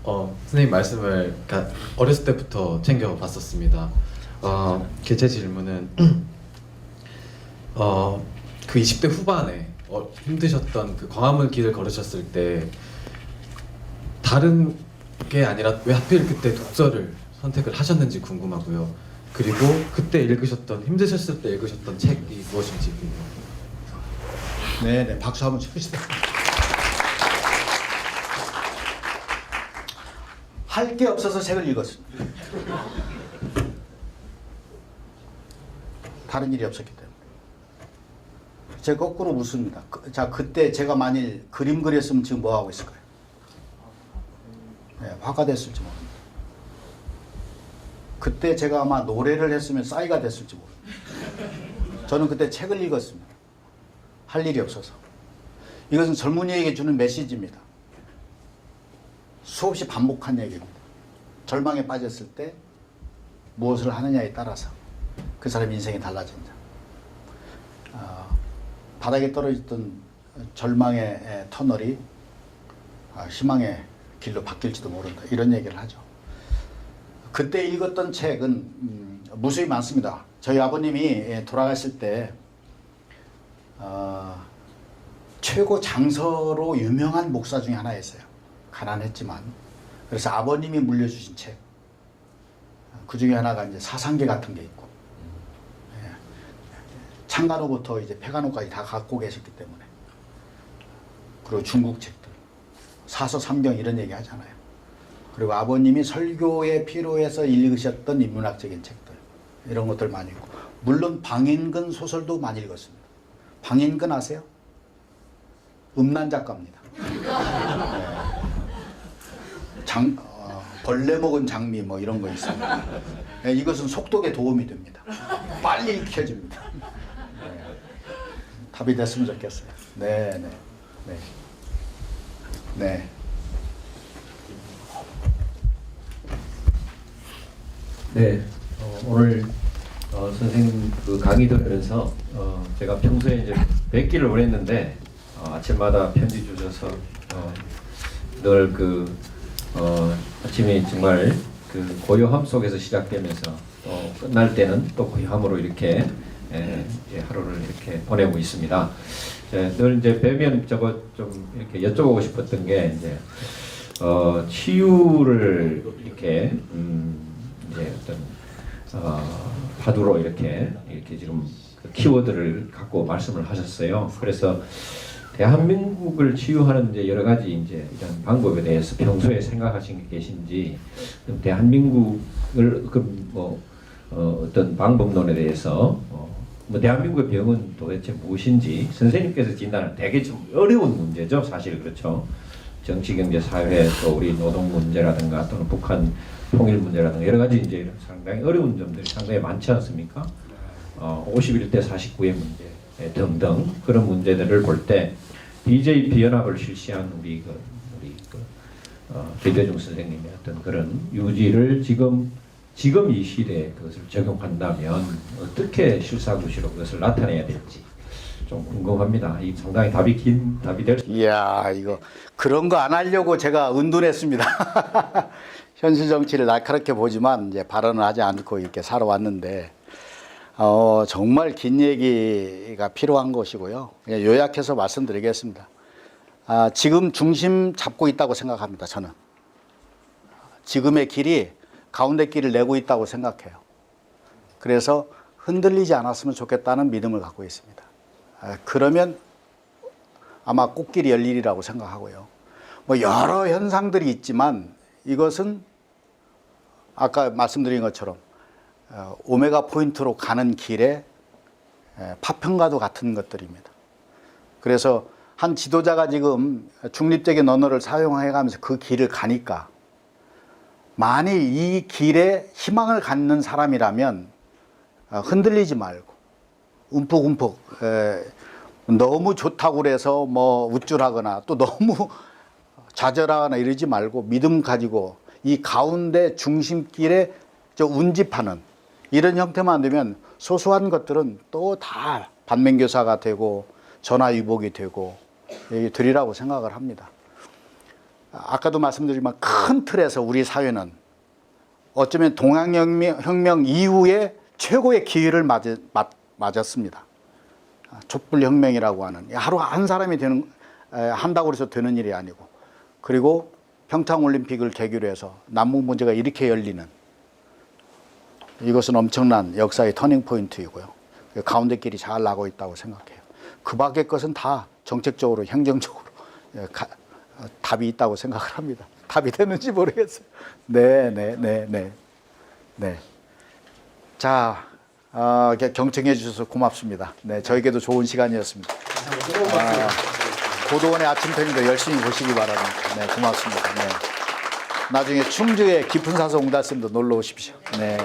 [SPEAKER 6] 선생님 말씀을 그러니까 어렸을 때부터 챙겨 봤었습니다. 제 질문은 그 20대 후반에 힘드셨던 그 광화문 길을 걸으셨을 때 다른 게 아니라 왜 하필 그때 독서를 선택을 하셨는지 궁금하고요. 그리고 그때 읽으셨던 힘드셨을 때 읽으셨던 책이 무엇인지 궁금합니다.
[SPEAKER 1] 네, 박수 한번 쳐주시죠. 할 게 없어서 책을 읽었습니다. 다른 일이 없었기 때문에. 제가 거꾸로 묻습니다. 자, 그때 제가 만일 그림 그렸으면 지금 뭐 하고 있을까요? 네, 화가 됐을지 모릅니다. 그때 제가 아마 노래를 했으면 싸이가 됐을지 모릅니다. 저는 그때 책을 읽었습니다. 할 일이 없어서. 이것은 젊은이에게 주는 메시지입니다. 수없이 반복한 얘기입니다. 절망에 빠졌을 때 무엇을 하느냐에 따라서 그 사람 인생이 달라진다. 바닥에 떨어졌던 절망의 터널이 희망의 길로 바뀔지도 모른다. 이런 얘기를 하죠. 그때 읽었던 책은 무수히 많습니다. 저희 아버님이 돌아가실 때 최고 장서로 유명한 목사 중에 하나였어요. 가난했지만. 그래서 아버님이 물려주신 책. 그 중에 하나가 이제 사상계 같은 게 있고. 창간호부터 이제 폐간호까지 다 갖고 계셨기 때문에. 그리고 중국 책들. 사서삼경 이런 얘기 하잖아요. 그리고 아버님이 설교에 필요해서 읽으셨던 인문학적인 책들. 이런 것들 많이 읽고. 물론 방인근 소설도 많이 읽었습니다. 방인근 아세요? 음란 작가입니다. 벌레 먹은 장미 뭐 이런 거 있습니다. 네, 이것은 속독에 도움이 됩니다. 빨리 익혀집니다. 네. 답이 됐으면 좋겠어요. 네.
[SPEAKER 7] 네, 오늘 선생님 그 강의 들으면서 제가 평소에 이제 뵙기를 원했는데 아침마다 편지 주셔서 늘 아침이 정말 그 고요함 속에서 시작되면서 또 끝날 때는 또 고요함으로 이렇게 이제 하루를 이렇게 보내고 있습니다. 늘 이제 뵈면 저거 좀 이렇게 여쭤보고 싶었던 게 이제 치유를 이렇게 이제 어떤 화두로 이렇게 지금 그 키워드를 갖고 말씀을 하셨어요. 그래서 대한민국을 치유하는 이제 여러 가지 이제 이런 방법에 대해서 평소에 생각하신 게 계신지, 대한민국을 어떤 방법론에 대해서 뭐 대한민국의 병은 도대체 무엇인지 선생님께서 진단을 되게 좀 어려운 문제죠, 사실. 그렇죠. 정치, 경제, 사회, 또 우리 노동 문제라든가 또는 북한 통일 문제라든가 여러 가지 이제 상당히 어려운 점들이 상당히 많지 않습니까? 51대 49의 문제 등등 그런 문제들을 볼 때 BJ 비연합을 실시한 우리 김대중 선생님의 어떤 그런 유지를 지금 이 시대에 그것을 적용한다면 어떻게 실사구시로 그것을 나타내야 될지 좀 궁금합니다. 이 상당히 답이 될 수.
[SPEAKER 1] 이야, 이거 그런 거 안 하려고 제가 은둔했습니다. 현실 정치를 날카롭게 보지만 이제 발언을 하지 않고 이렇게 살아왔는데 정말 긴 얘기가 필요한 것이고요. 그냥 요약해서 말씀드리겠습니다. 지금 중심 잡고 있다고 생각합니다. 저는 지금의 길이 가운데 길을 내고 있다고 생각해요. 그래서 흔들리지 않았으면 좋겠다는 믿음을 갖고 있습니다. 그러면 아마 꽃길이 열리리라고 생각하고요. 뭐 여러 현상들이 있지만 이것은 아까 말씀드린 것처럼 오메가 포인트로 가는 길에 파편과도 같은 것들입니다. 그래서 한 지도자가 지금 중립적인 언어를 사용해가면서 그 길을 가니까 만일 이 길에 희망을 갖는 사람이라면 흔들리지 말고 움푹움푹 너무 좋다고 그래서 뭐 우쭐하거나 또 너무 좌절하거나 이러지 말고 믿음 가지고 이 가운데 중심길에 운집하는 이런 형태만 되면 소소한 것들은 또 다 반면교사가 되고 전화위복이 되고 되리라고 생각을 합니다. 아까도 말씀드리지만 큰 틀에서 우리 사회는 어쩌면 동학혁명 이후에 최고의 기회를 맞았습니다. 촛불혁명이라고 하는 하루 한 사람이 한다고 해서 되는 일이 아니고, 그리고 평창올림픽을 계기로 해서 남북 문제가 이렇게 열리는 이것은 엄청난 역사의 터닝포인트이고요. 가운데 길이 잘 나고 있다고 생각해요. 그 밖의 것은 다 정책적으로 행정적으로 답이 있다고 생각을 합니다. 답이 되는지 모르겠어요. 네. 자, 경청해 주셔서 고맙습니다. 네, 저에게도 좋은 시간이었습니다. 고도원의 아침편인데 열심히 보시기 바랍니다. 네, 고맙습니다. 네. 나중에 충주의 깊은 사서 옹달샘도 놀러 오십시오. 네.